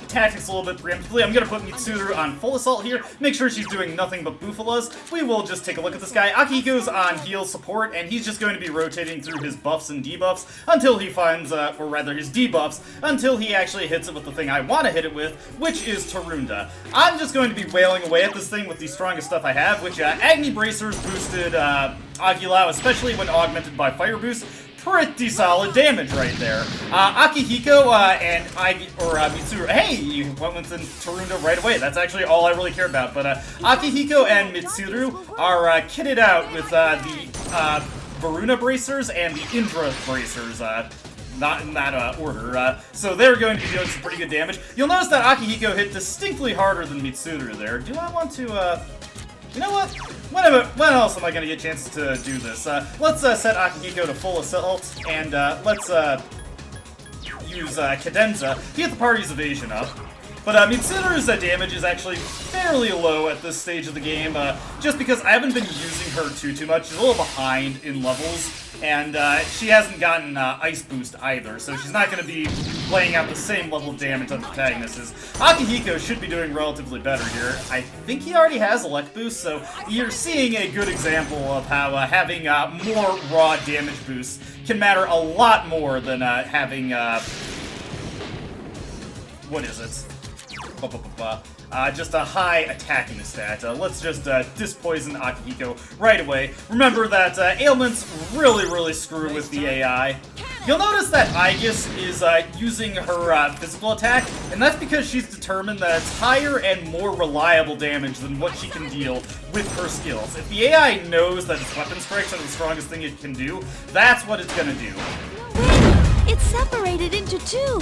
tactics a little bit preemptively. I'm gonna put Mitsuru on full assault here, make sure she's doing nothing but boofalas. We will just take a look at this guy. Akihiko's on heal support, and he's just going to be rotating through his buffs and debuffs until he finds, or rather his debuffs, until he actually hits it with the thing I want to hit it with, which is Tarunda. I'm just going to be wailing away at this thing with the strongest stuff I have, which Agni Bracers boosted Agilao, especially when augmented by Fire Boost. Pretty solid damage right there. Akihiko and Mitsuru. Hey, you went with Tarunda right away. That's actually all I really care about. But Akihiko and Mitsuru are kitted out with the Varuna Bracers and the Indra Bracers. Not in that order. So they're going to be doing some pretty good damage. You'll notice that Akihiko hit distinctly harder than Mitsuru there. Do I want to, you know what? When else am I going to get a chance to do this? Let's set Akihiko to full assault, and let's use Cadenza to get the party's evasion up. But Mitsuru's damage is actually fairly low at this stage of the game, just because I haven't been using her too much. She's a little behind in levels, and she hasn't gotten Ice Boost either, so she's not going to be laying out the same level of damage on the protagonist is. Akihiko should be doing relatively better here. I think he already has Elect Boost, so you're seeing a good example of how having more raw damage boosts can matter a lot more than having, what is it? Just a high attacking stat. Let's just dispoison Akihiko right away. Remember that ailments really screw with the AI. You'll notice that Aegis is using her physical attack, and that's because she's determined that it's higher and more reliable damage than what she can deal with her skills. If the AI knows that its weapon strikes are the strongest thing it can do, that's what it's gonna do. Wait! It's separated into two!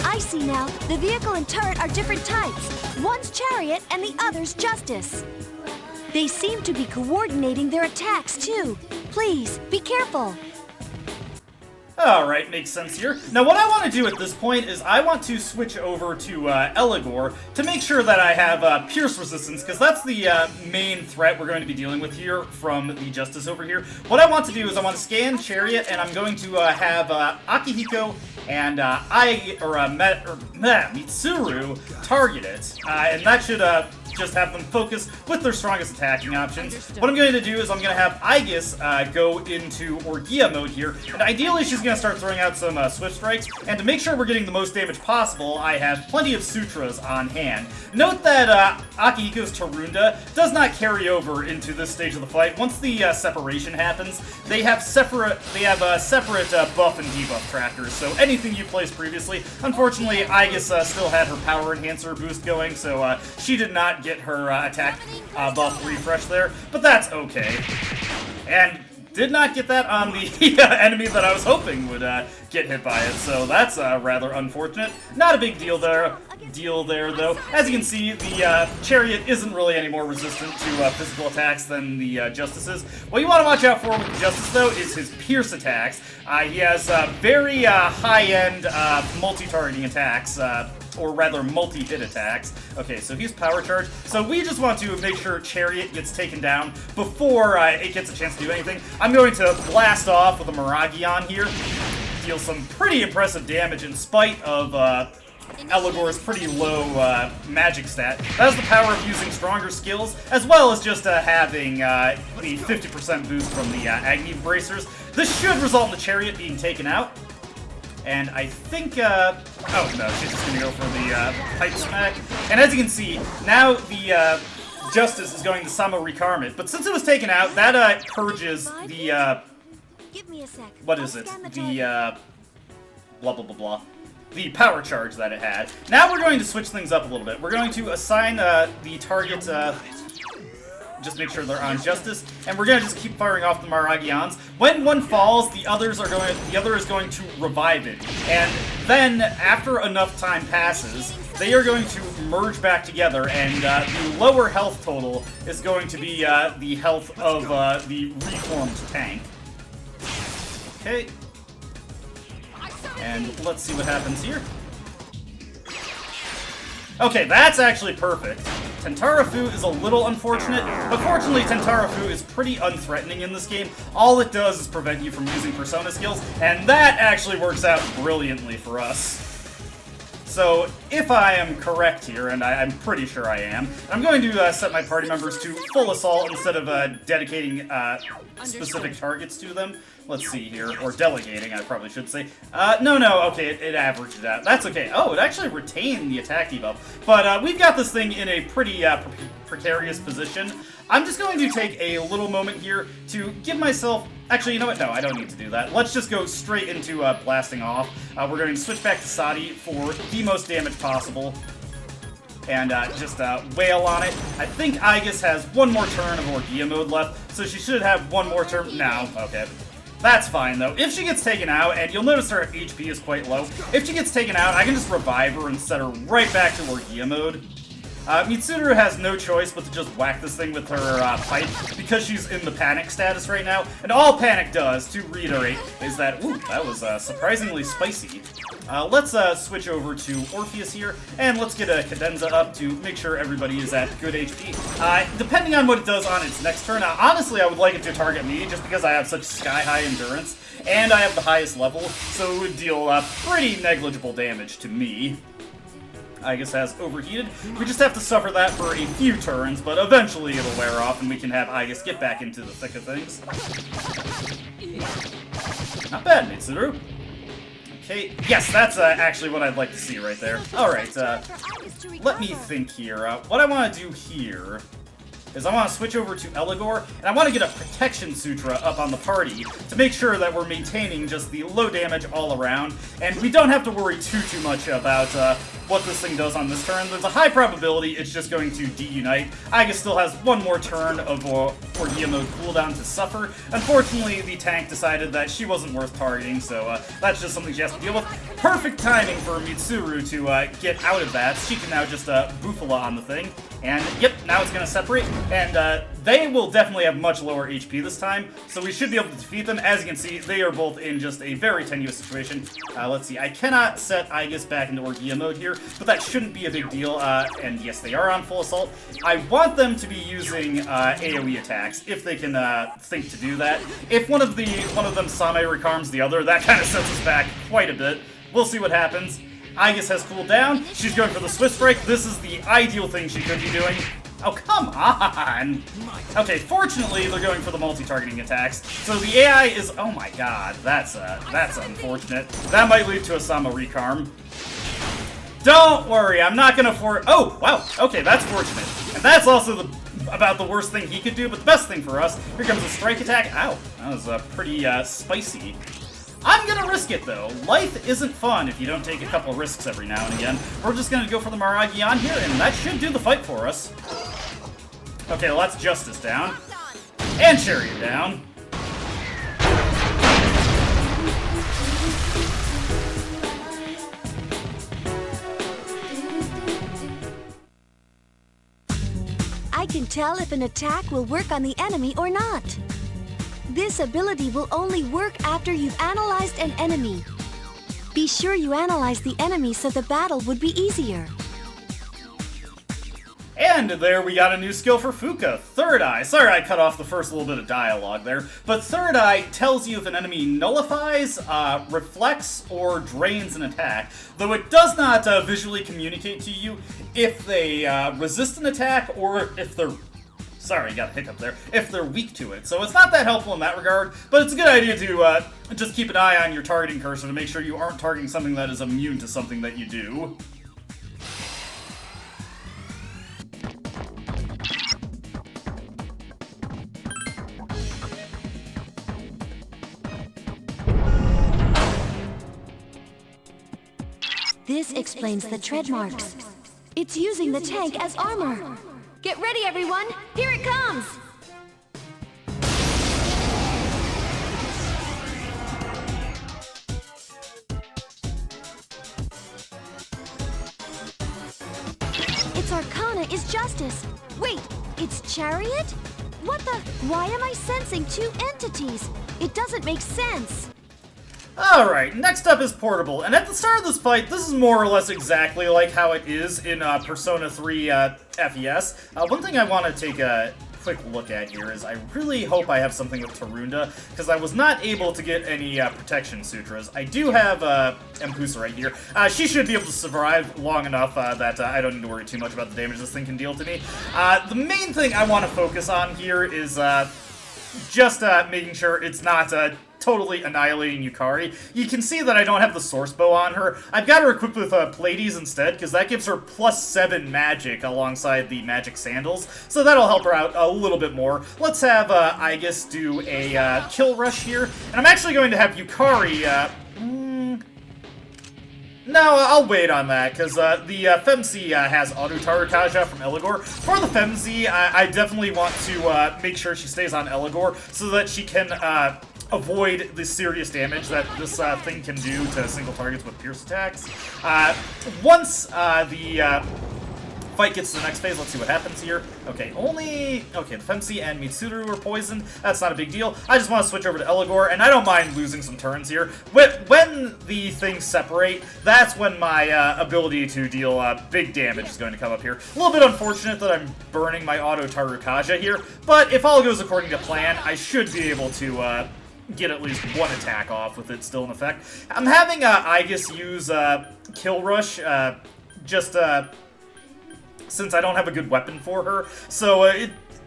I see now. The vehicle and turret are different types. One's Chariot and the other's Justice. They seem to be coordinating their attacks, too. Please, be careful. Alright, makes sense here. Now what I want to do at this point is I want to switch over to Eligor to make sure that I have Pierce Resistance, because that's the main threat we're going to be dealing with here from the Justice over here. What I want to do is I want to scan Chariot, and I'm going to have Akihiko and Mitsuru target it, and that should just have them focus with their strongest attacking options. What I'm going to do is I'm going to have Aegis go into Orgia mode here, and ideally she's going to start throwing out some Swift Strikes, and to make sure we're getting the most damage possible, I have plenty of Sutras on hand. Note that Akihiko's Tarunda does not carry over into this stage of the fight. Once the separation happens, they have separate buff and debuff trackers, so anything you placed previously, unfortunately Aegis still had her power enhancer boost going, so she did not get her attack buff refresh there, but that's okay. And did not get that on the enemy that I was hoping would get hit by it, so that's rather unfortunate. Not a big deal there, though. As you can see, the Chariot isn't really any more resistant to physical attacks than the Justice is. What you want to watch out for with the Justice, though, is his Pierce attacks. He has very high-end multi-targeting attacks, or rather multi-hit attacks. Okay, so he's power charged. So we just want to make sure Chariot gets taken down before it gets a chance to do anything. I'm going to blast off with a Miragion here. Deal some pretty impressive damage in spite of Eligor's pretty low magic stat. That's the power of using stronger skills, as well as just having the 50% boost from the Agni Bracers. This should result in the Chariot being taken out. And I think, oh no, she's just gonna go for the Pipe Smack. And as you can see, now the Justice is going to Sama Rekarmit. But since it was taken out, that purges the, Give me a sec. what is it? The, blah blah blah blah. The power charge that it had. Now we're going to switch things up a little bit. We're going to assign the target, just make sure they're on Justice, and we're gonna just keep firing off the Miragions. When one falls, the other is going to revive it, and then after enough time passes, they are going to merge back together, and the lower health total is going to be the health of the reformed tank. Okay. And let's see what happens here. Okay, that's actually perfect. Tentarafu is a little unfortunate, but fortunately Tentarafu is pretty unthreatening in this game. All it does is prevent you from using persona skills, and that actually works out brilliantly for us. So, if I am correct here, and I'm pretty sure I am, I'm going to set my party members to full assault instead of dedicating specific targets to them. Let's see here, or delegating, I probably should say. No, okay, it averaged it out. That's okay. Oh, it actually retained the attack debuff. But we've got this thing in a pretty precarious position. I'm just going to take a little moment here to give myself... Actually, you know what? No, I don't need to do that. Let's just go straight into blasting off. We're going to switch back to Sadi for the most damage possible. And just wail on it. I think Aigis has one more turn of Orgia mode left, so she should have one more turn... No, okay. That's fine, though. If she gets taken out, and you'll notice her HP is quite low, if she gets taken out, I can just revive her and set her right back to Orgia mode. Mitsuru has no choice but to just whack this thing with her pipe because she's in the panic status right now. And all panic does, to reiterate, is that, ooh, that was surprisingly spicy. Let's switch over to Orpheus here, and let's get a Cadenza up to make sure everybody is at good HP. Depending on what it does on its next turn, honestly, I would like it to target me just because I have such sky-high endurance, and I have the highest level, so it would deal pretty negligible damage to me. Aigis has overheated. We just have to suffer that for a few turns, but eventually it'll wear off and we can have Aigis get back into the thick of things. Not bad, Mitsuru. Okay, yes, that's actually what I'd like to see right there. Alright, let me think here. What I want to do here is I want to switch over to Eligor, and I want to get a Protection Sutra up on the party to make sure that we're maintaining just the low damage all around, and we don't have to worry too much about what this thing does on this turn. There's a high probability it's just going to de-unite. Aigis still has one more turn of Orgia mode cooldown to suffer. Unfortunately, the tank decided that she wasn't worth targeting, so that's just something she has to deal with. Perfect timing for Mitsuru to get out of that. She can now just Bufala on the thing. And, yep, now it's going to separate. And they will definitely have much lower HP this time, so we should be able to defeat them. As you can see, they are both in just a very tenuous situation. Let's see, I cannot set Aigis back into Orgia mode here, but that shouldn't be a big deal. And yes, they are on full assault. I want them to be using AoE attacks, if they can think to do that. If one of them Same recarms the other, that kind of sets us back quite a bit. We'll see what happens. Aigis has cooled down. She's going for the Swiss Break. This is the ideal thing she could be doing. Oh, come on! Okay, fortunately, they're going for the multi-targeting attacks. So the AI is... Oh my god, that's unfortunate. That might lead to a Sama recarm. Don't worry, I'm not gonna Oh, wow, okay, that's fortunate. And that's also about the worst thing he could do, but the best thing for us, here comes a strike attack. Ow, that was pretty spicy. I'm gonna risk it, though. Life isn't fun if you don't take a couple risks every now and again. We're just gonna go for the Maragi on here, and that should do the fight for us. Okay, well, that's Justice down. And Chariot down. I can tell if an attack will work on the enemy or not. This ability will only work after you've analyzed an enemy. Be sure you analyze the enemy so the battle would be easier. And there we got a new skill for Fuka, Third Eye. Sorry I cut off the first little bit of dialogue there, but Third Eye tells you if an enemy nullifies, reflects, or drains an attack, though it does not visually communicate to you if they resist an attack or if they're... Sorry, got a hiccup there. If they're weak to it. So it's not that helpful in that regard, but it's a good idea to just keep an eye on your targeting cursor to make sure you aren't targeting something that is immune to something that you do. This explains the tread marks. It's using the tank as armor. Get ready, everyone! Here it comes! Its arcana is justice. Wait, it's Chariot? What the? Why am I sensing two entities? It doesn't make sense. Alright, next up is Portable, and at the start of this fight, this is more or less exactly like how it is in Persona 3 FES. One thing I want to take a quick look at here is I really hope I have something with Tarunda, because I was not able to get any protection sutras. I do have Empusa right here. She should be able to survive long enough that I don't need to worry too much about the damage this thing can deal to me. The main thing I want to focus on here is just making sure it's not totally annihilating Yukari. You can see that I don't have the Source Bow on her. I've got her equipped with Pleiades instead, because that gives her +7 magic alongside the magic sandals, so that'll help her out a little bit more. Let's have Aegis do a kill rush here, and I'm actually going to have Yukari no, I'll wait on that, because the Femc has Auto Tarukaja from Eligor. For the Femc, I definitely want to make sure she stays on Eligor so that she can avoid the serious damage that this thing can do to single targets with pierce attacks. Once the fight gets to the next phase, let's see what happens here. Okay, the Femc and Mitsuru are poisoned. That's not a big deal. I just want to switch over to Eligor, and I don't mind losing some turns here. When the things separate, that's when my ability to deal big damage is going to come up here. A little bit unfortunate that I'm burning my Auto Tarukaja here, but if all goes according to plan, I should be able to get at least one attack off with it still in effect. I'm having Aegis use Kill Rush, since I don't have a good weapon for her, so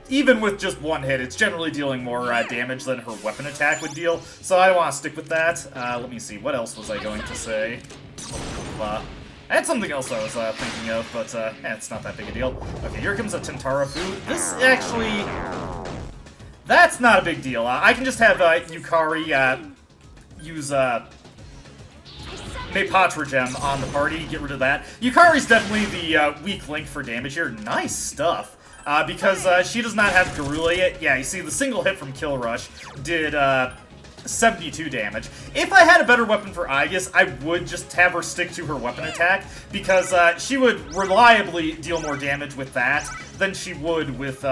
even with just one hit, it's generally dealing more damage than her weapon attack would deal, so I want to stick with that. Let me see, what else was I going to say? I had something else I was thinking of, but it's not that big a deal. Okay, here comes a Tentara food. This actually... That's not a big deal. I can just have Yukari use Maypatra Gem on the party, get rid of that. Yukari's definitely the weak link for damage here. Nice stuff. Because she does not have Garula yet. Yeah, you see, the single hit from Kill Rush did 72 damage. If I had a better weapon for Aegis, I would just have her stick to her weapon attack, because she would reliably deal more damage with that than she would with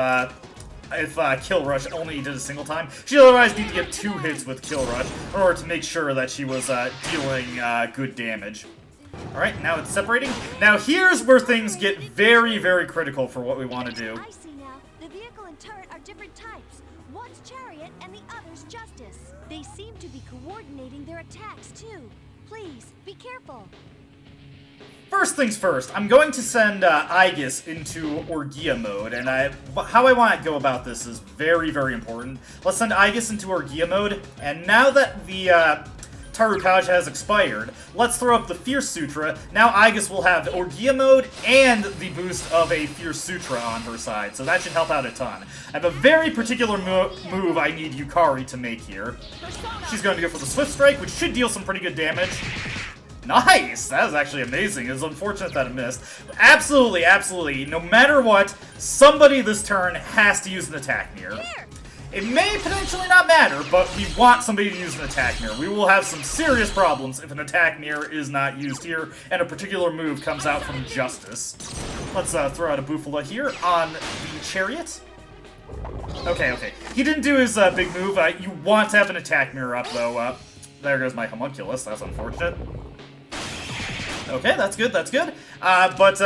if Kill Rush only did a single time. She'd otherwise need to get 2 hits with Kill Rush in order to make sure that she was dealing good damage. Alright, now it's separating. Now here's where things get very, very critical for what we want to do. I see now. The vehicle and turret are different types. One's Chariot and the other's Justice. They seem to be coordinating their attacks too. Please, be careful. First things first, I'm going to send Aegis into Orgia mode, and how I want to go about this is very, very important. Let's send Aegis into Orgia mode, and now that the Tarukaja has expired, let's throw up the Fierce Sutra. Now Aegis will have Orgia mode and the boost of a Fierce Sutra on her side, so that should help out a ton. I have a very particular move I need Yukari to make here. She's going to go for the Swift Strike, which should deal some pretty good damage. Nice! That was actually amazing. It was unfortunate that it missed. Absolutely, absolutely. No matter what, somebody this turn has to use an attack mirror. It may potentially not matter, but we want somebody to use an attack mirror. We will have some serious problems if an attack mirror is not used here, and a particular move comes out from Justice. Let's throw out a Bufala here on the Chariot. Okay. He didn't do his big move. You want to have an attack mirror up, though. There goes my Homunculus. That's unfortunate. Okay, that's good, that's good. But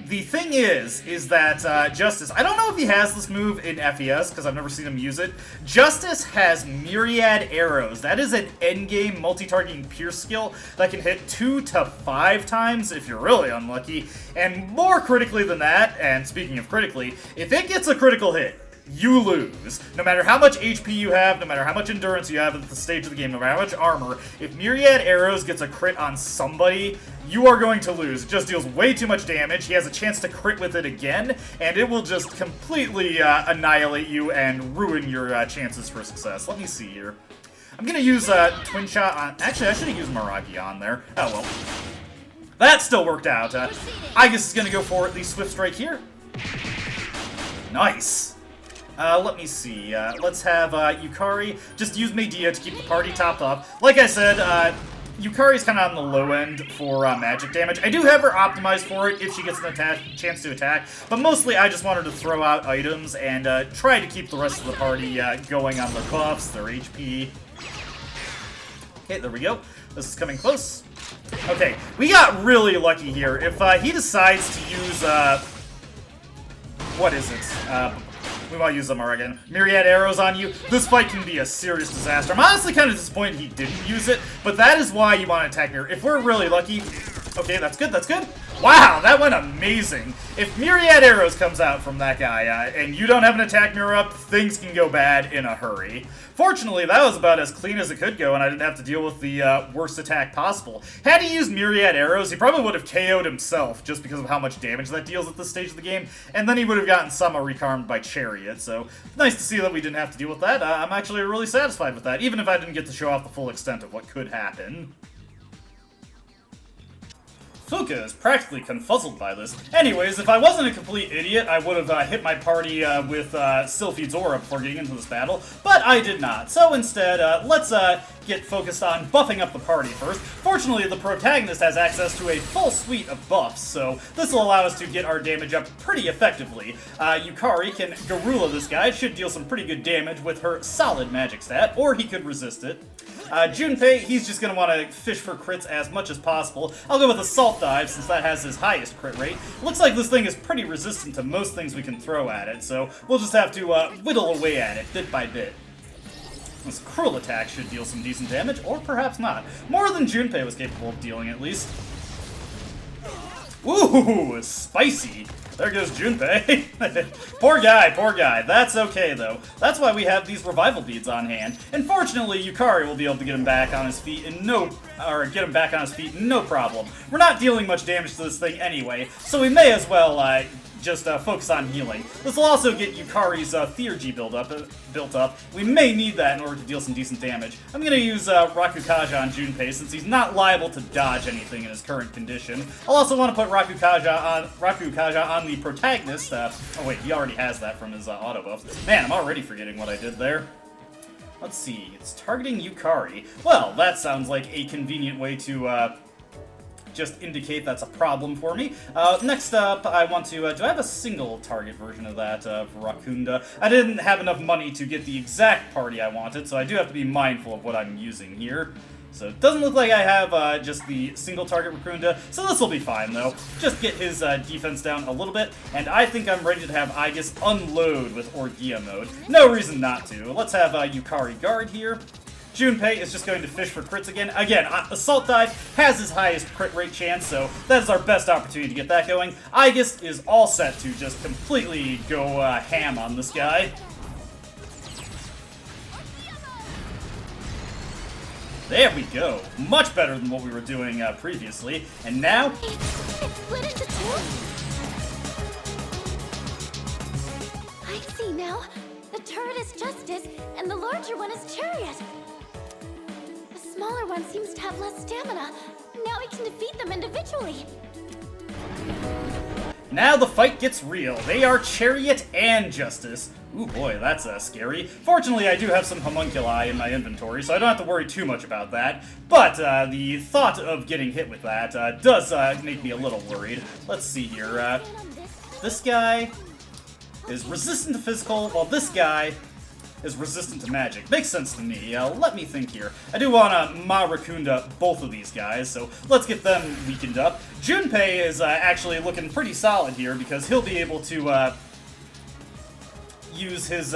the thing is that Justice, I don't know if he has this move in FES, because I've never seen him use it. Justice has Myriad Arrows. That is an endgame multi-targeting pierce skill that can hit 2 to 5 times if you're really unlucky. And more critically than that, and speaking of critically, if it gets a critical hit, you lose. No matter how much HP you have, no matter how much endurance you have at the stage of the game, no matter how much armor, if Myriad Arrows gets a crit on somebody, you are going to lose. It just deals way too much damage. He has a chance to crit with it again, and it will just completely annihilate you and ruin your chances for success. Let me see here. I'm gonna use Twin Shot on... Actually, I should have used Maragi on there. Oh well. That still worked out. Aegis is gonna go for the Swift Strike here. Nice. Let me see. Let's have Yukari just use Medea to keep the party topped off. Like I said, Yukari's kind of on the low end for magic damage. I do have her optimized for it if she gets an chance to attack, but mostly I just wanted to throw out items and try to keep the rest of the party going on their buffs, their HP. Okay, there we go. This is coming close. Okay, we got really lucky here. If he decides to use, what is it? We want to use them again. Myriad arrows on you. This fight can be a serious disaster. I'm honestly kind of disappointed he didn't use it, but that is why you want to attack mirror. If we're really lucky... Okay, that's good, that's good. Wow, that went amazing. If Myriad Arrows comes out from that guy, and you don't have an attack mirror up, things can go bad in a hurry. Fortunately, that was about as clean as it could go, and I didn't have to deal with the worst attack possible. Had he used Myriad Arrows, he probably would have KO'd himself, just because of how much damage that deals at this stage of the game, and then he would have gotten Sama recarmed by Chariot, so nice to see that we didn't have to deal with that. I'm actually really satisfied with that, even if I didn't get to show off the full extent of what could happen. Fuka is practically confuzzled by this. Anyways, if I wasn't a complete idiot, I would have hit my party with Sylphie's Aura before getting into this battle, but I did not. So instead, let's get focused on buffing up the party first. Fortunately, the protagonist has access to a full suite of buffs, so this will allow us to get our damage up pretty effectively. Yukari can Garula this guy. It should deal some pretty good damage with her solid magic stat, or he could resist it. Junpei, he's just going to want to fish for crits as much as possible. I'll go with Assault Dive, since that has his highest crit rate. Looks like this thing is pretty resistant to most things we can throw at it, so we'll just have to whittle away at it, bit by bit. This Cruel Attack should deal some decent damage, or perhaps not. More than Junpei was capable of dealing, at least. Ooh, spicy. There goes Junpei. Poor guy, poor guy. That's okay, though. That's why we have these revival beads on hand. And fortunately, Yukari will be able to get him back on his feet in no problem. We're not dealing much damage to this thing anyway, so we may as well just focus on healing. This will also get Yukari's Theurgy built up. We may need that in order to deal some decent damage. I'm going to use Rakukaja on Junpei since he's not liable to dodge anything in his current condition. I'll also want to put Rakukaja on the protagonist. Oh wait, he already has that from his auto buff. Man, I'm already forgetting what I did there. Let's see, it's targeting Yukari. Well, that sounds like a convenient way to just indicate that's a problem for me. Next up, I want to, do I have a single target version of that Rakunda? I didn't have enough money to get the exact party I wanted, so I do have to be mindful of what I'm using here. So it doesn't look like I have just the single target Rakunda, so this will be fine though. Just get his defense down a little bit, and I think I'm ready to have Aegis unload with Orgia mode. No reason not to. Let's have Yukari guard here. Junpei is just going to fish for crits again. Again, Assault Dive has his highest crit rate chance, so that is our best opportunity to get that going. Aegis is all set to just completely go ham on this guy. There we go. Much better than what we were doing previously. And now... It's split into two? I see now. The turret is Justice, and the larger one is Chariot. The smaller one seems to have less stamina. Now we can defeat them individually. Now the fight gets real. They are Chariot and Justice. Ooh boy, that's scary. Fortunately, I do have some homunculi in my inventory, so I don't have to worry too much about that. But the thought of getting hit with that does make me a little worried. Let's see here. This guy is resistant to physical, while this guy is resistant to magic. Makes sense to me. Let me think here. I do want to Marakunda both of these guys, so let's get them weakened up. Junpei is actually looking pretty solid here because he'll be able to use his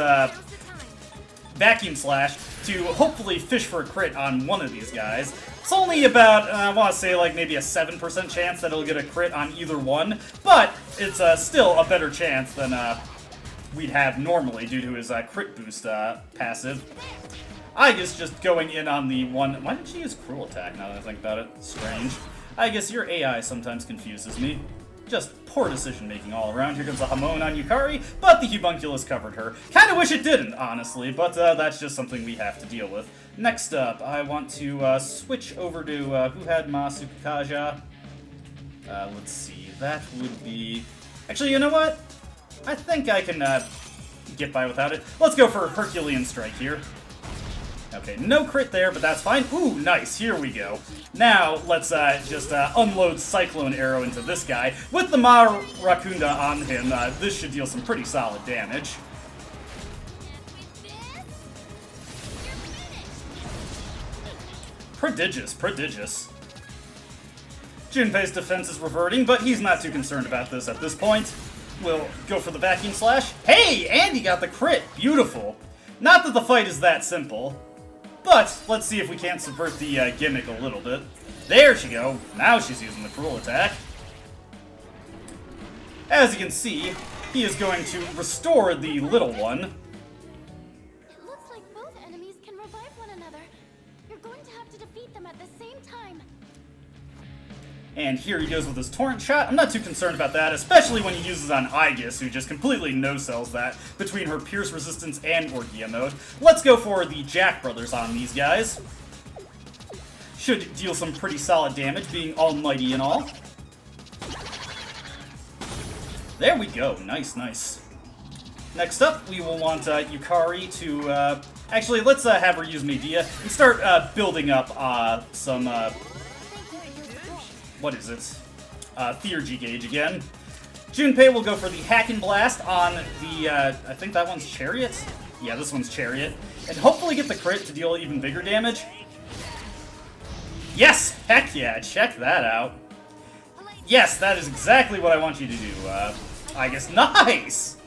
Vacuum Slash to hopefully fish for a crit on one of these guys. It's only about, I want to say, like maybe a 7% chance that he'll get a crit on either one, but it's still a better chance than we'd have normally due to his crit boost passive. I guess just going in on the one... Why did she use Cruel Attack now that I think about it? Strange. I guess your AI sometimes confuses me. Just poor decision-making all around. Here comes a Hamon on Yukari, but the Hubunculus covered her. Kinda wish it didn't, honestly, but that's just something we have to deal with. Next up, I want to switch over to, who had Masukaja? Let's see, that would be... Actually, you know what? I think I can get by without it. Let's go for Herculean Strike here. Okay, no crit there, but that's fine. Ooh, nice. Here we go. Now, let's just unload Cyclone Arrow into this guy. With the Marakunda on him, this should deal some pretty solid damage. Prodigious, prodigious. Junpei's defense is reverting, but he's not too concerned about this at this point. We'll go for the vacuum slash. Hey, Andy got the crit. Beautiful. Not that the fight is that simple, but let's see if we can't subvert the gimmick a little bit. There she go. Now she's using the cruel attack. As you can see, he is going to restore the little one. It looks like both enemies can revive one another. You're going to have to defeat them at the same time. And here he goes with his torrent shot. I'm not too concerned about that, especially when he uses on Aegis, who just completely no-sells that between her Pierce Resistance and Orgia mode. Let's go for the Jack Brothers on these guys. Should deal some pretty solid damage, being almighty and all. There we go. Nice, nice. Next up, we will want Yukari to... actually, let's have her use Medea and start building up some... what is it? Theurgy gauge again. Junpei will go for the Hack and Blast on the, I think that one's Chariot? Yeah, this one's Chariot. And hopefully get the crit to deal even bigger damage. Yes! Heck yeah, check that out. Yes, that is exactly what I want you to do. I guess, nice!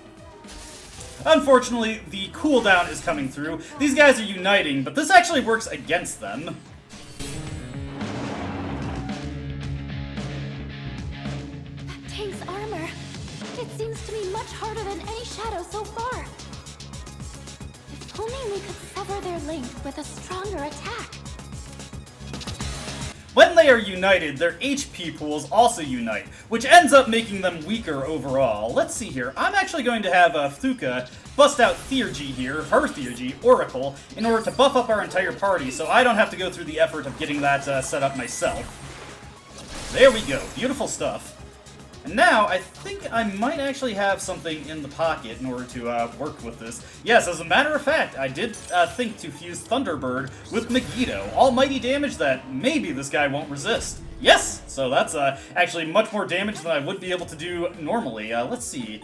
Unfortunately, the cooldown is coming through. These guys are uniting, but this actually works against them. Tank's armor. It seems to be much harder than any shadow so far. If only we could sever their link with a stronger attack. When they are united, their HP pools also unite, which ends up making them weaker overall. Let's see here. I'm actually going to have Fuka bust out Theurgy here, her Theurgy, Oracle, in order to buff up our entire party, so I don't have to go through the effort of getting that set up myself. There we go. Beautiful stuff. And now, I think I might actually have something in the pocket in order to work with this. Yes, as a matter of fact, I did think to fuse Thunderbird with Megiddo. Almighty damage that maybe this guy won't resist. Yes! So that's actually much more damage than I would be able to do normally. Let's see.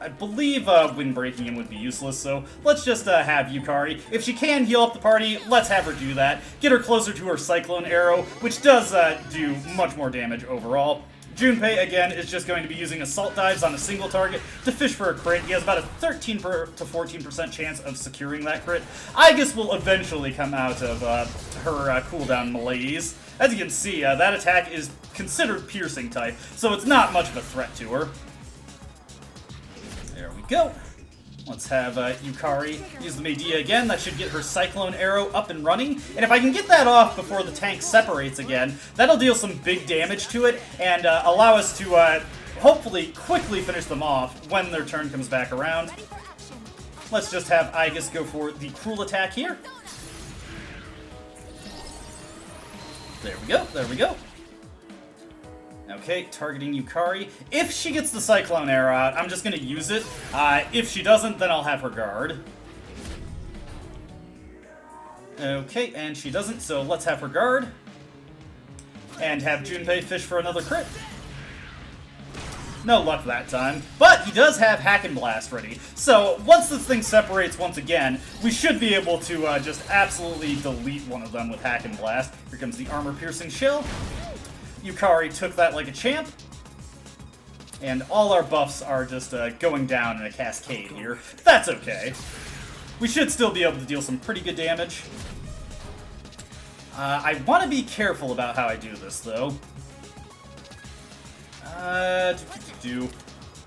I believe wind breaking him would be useless, so let's just have Yukari. If she can heal up the party, let's have her do that. Get her closer to her Cyclone Arrow, which does do much more damage overall. Junpei, again, is just going to be using Assault Dives on a single target to fish for a crit. He has about a 13 to 14% chance of securing that crit. Aegis will eventually come out of her cooldown malaise. As you can see, that attack is considered piercing type, so it's not much of a threat to her. There we go. Let's have Yukari use the Medea again. That should get her Cyclone Arrow up and running. And if I can get that off before the tank separates again, that'll deal some big damage to it and allow us to hopefully quickly finish them off when their turn comes back around. Let's just have Aegis go for the Cruel attack here. There we go, there we go. Okay, targeting Yukari. If she gets the Cyclone Arrow out, I'm just going to use it. If she doesn't, then I'll have her guard. Okay, and she doesn't, so let's have her guard. And have Junpei fish for another crit. No luck that time. But he does have Hack and Blast ready. So once this thing separates once again, we should be able to just absolutely delete one of them with Hack and Blast. Here comes the armor-piercing shell. Yukari took that like a champ. And all our buffs are just going down in a cascade here. That's okay. We should still be able to deal some pretty good damage. I want to be careful about how I do this, though.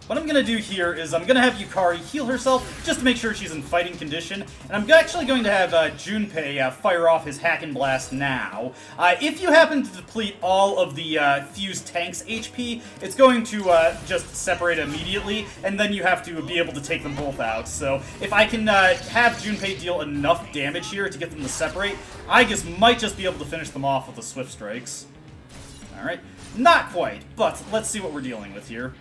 What I'm going to do here is I'm going to have Yukari heal herself just to make sure she's in fighting condition. And I'm actually going to have Junpei fire off his Hack and Blast now. If you happen to deplete all of the fused tank's HP, it's going to just separate immediately, and then you have to be able to take them both out. So if I can have Junpei deal enough damage here to get them to separate, Aegis might just be able to finish them off with the Swift Strikes. Alright, not quite, but let's see what we're dealing with here.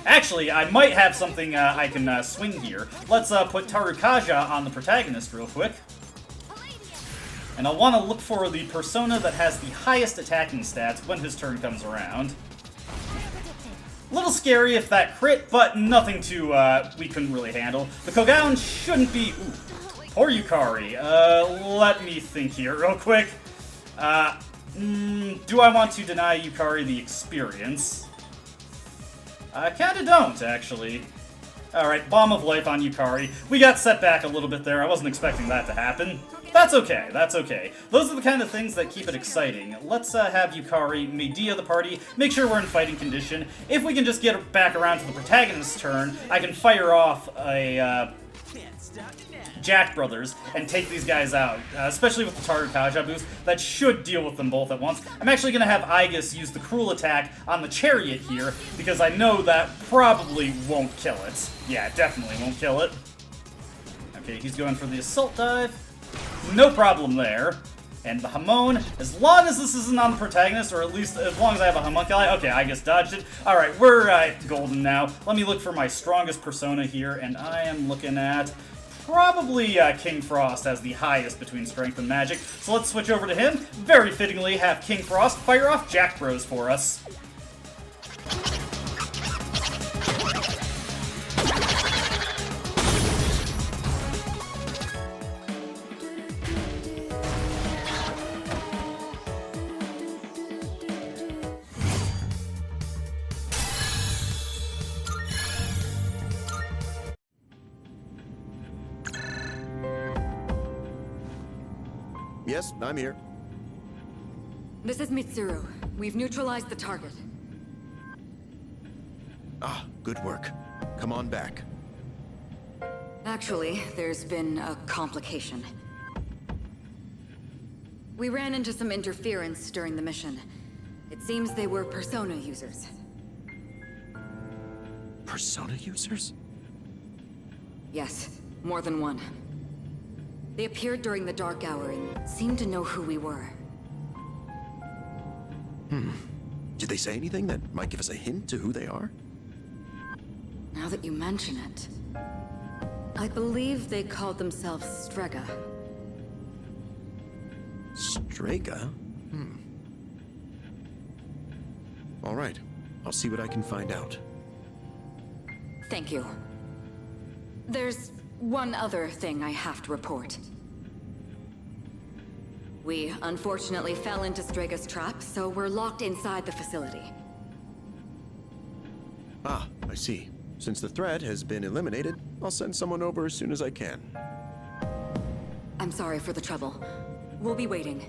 Actually, I might have something I can swing here. Let's put Tarukaja on the protagonist real quick. And I'll want to look for the persona that has the highest attacking stats when his turn comes around. A little scary if that crit, but nothing we couldn't really handle. The Kogaon shouldn't be... Ooh. Poor Yukari. Let me think here real quick. Do I want to deny Yukari the experience? I kinda don't, actually. Alright, Bomb of Life on Yukari. We got set back a little bit there. I wasn't expecting that to happen. That's okay, that's okay. Those are the kind of things that keep it exciting. Let's have Yukari Medea the party, make sure we're in fighting condition. If we can just get back around to the protagonist's turn, I can fire off a Jack Brothers and take these guys out, especially with the Tarakaja boost. That should deal with them both at once. I'm actually going to have Aegis use the Cruel attack on the Chariot here, because I know that probably won't kill it. Yeah, definitely won't kill it. Okay, he's going for the Assault Dive. No problem there. And the Hamon, as long as this isn't on the protagonist, or at least as long as I have a homunculi. Okay, I just dodged it. Alright, we're golden now. Let me look for my strongest persona here, and I am looking at probably King Frost as the highest between strength and magic. So let's switch over to him. Very fittingly, have King Frost fire off Jack Bros for us. Yes, I'm here. This is Mitsuru. We've neutralized the target. Ah, good work. Come on back. Actually, there's been a complication. We ran into some interference during the mission. It seems they were persona users. Persona users? Yes, more than one. They appeared during the dark hour and seemed to know who we were. Did they say anything that might give us a hint to who they are? Now that you mention it, I believe they called themselves Strega. Strega? All right. I'll see what I can find out. Thank you. There's one other thing I have to report. We unfortunately fell into Strega's trap, so we're locked inside the facility. Ah, I see. Since the threat has been eliminated, I'll send someone over as soon as I can. I'm sorry for the trouble. We'll be waiting.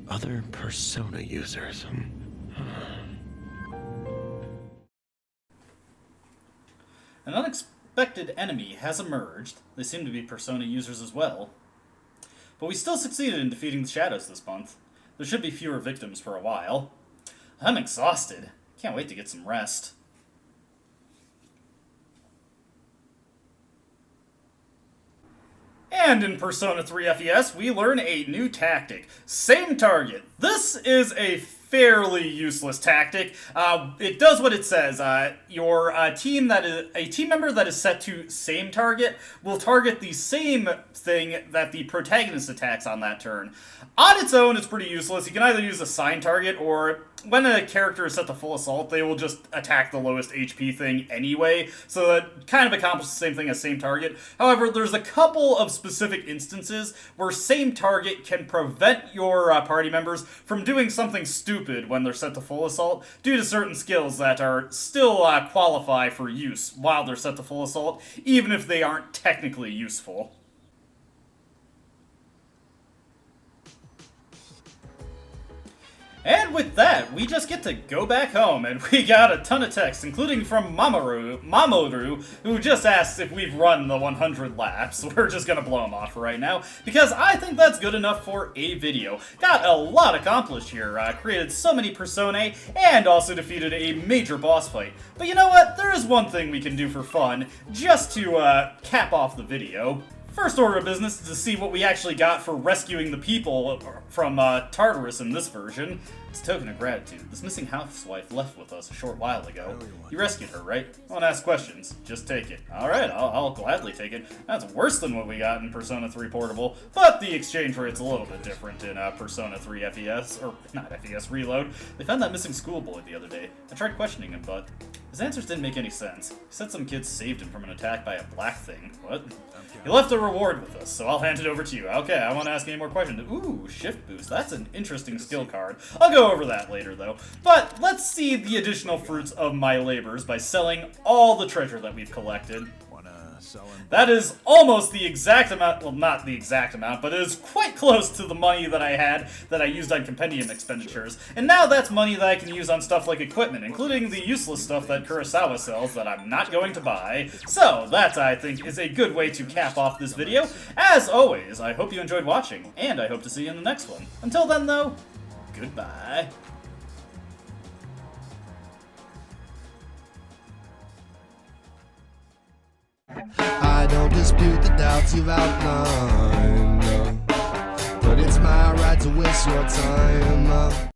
Other persona users. An unexpected enemy has emerged. They seem to be persona users as well. But we still succeeded in defeating the shadows this month. There should be fewer victims for a while. I'm exhausted. Can't wait to get some rest. And in Persona 3 FES, we learn a new tactic. Same target. This is a fairly useless tactic. It does what it says. Your team a team member that is set to same target will target the same thing that the protagonist attacks on that turn. On its own, it's pretty useless. You can either use a sign target, or when a character is set to full assault, they will just attack the lowest HP thing anyway, so that kind of accomplishes the same thing as same target. However, there's a couple of specific instances where same target can prevent your party members from doing something stupid when they're set to full assault, due to certain skills that are still qualify for use while they're set to full assault, even if they aren't technically useful. And with that, we just get to go back home, and we got a ton of texts, including from Mamoru, who just asked if we've run the 100 laps. We're just gonna blow him off right now, because I think that's good enough for a video. Got a lot accomplished here, created so many personae, and also defeated a major boss fight. But you know what? There is one thing we can do for fun, just to cap off the video. First order of business is to see what we actually got for rescuing the people from Tartarus in this version. It's a token of gratitude. This missing housewife left with us a short while ago. You rescued her, right? I won't ask questions. Just take it. Alright, I'll gladly take it. That's worse than what we got in Persona 3 Portable, but the exchange rate's a little bit different in Persona 3 FES, or not FES Reload. They found that missing schoolboy the other day. I tried questioning him, but his answers didn't make any sense. He said some kids saved him from an attack by a black thing. What? He left a reward with us, so I'll hand it over to you. Okay, I won't ask any more questions. Ooh, shift boost. That's an interesting skill card. I'll go over that later, though. But let's see the additional fruits of my labors by selling all the treasure that we've collected. That is almost the exact amount, well, not the exact amount, but it is quite close to the money that I had that I used on compendium expenditures. And now that's money that I can use on stuff like equipment, including the useless stuff that Kurosawa sells that I'm not going to buy. So that, I think, is a good way to cap off this video. As always, I hope you enjoyed watching, and I hope to see you in the next one. Until then, though, goodbye. I don't dispute the doubts you've outlined, but it's my right to waste your time.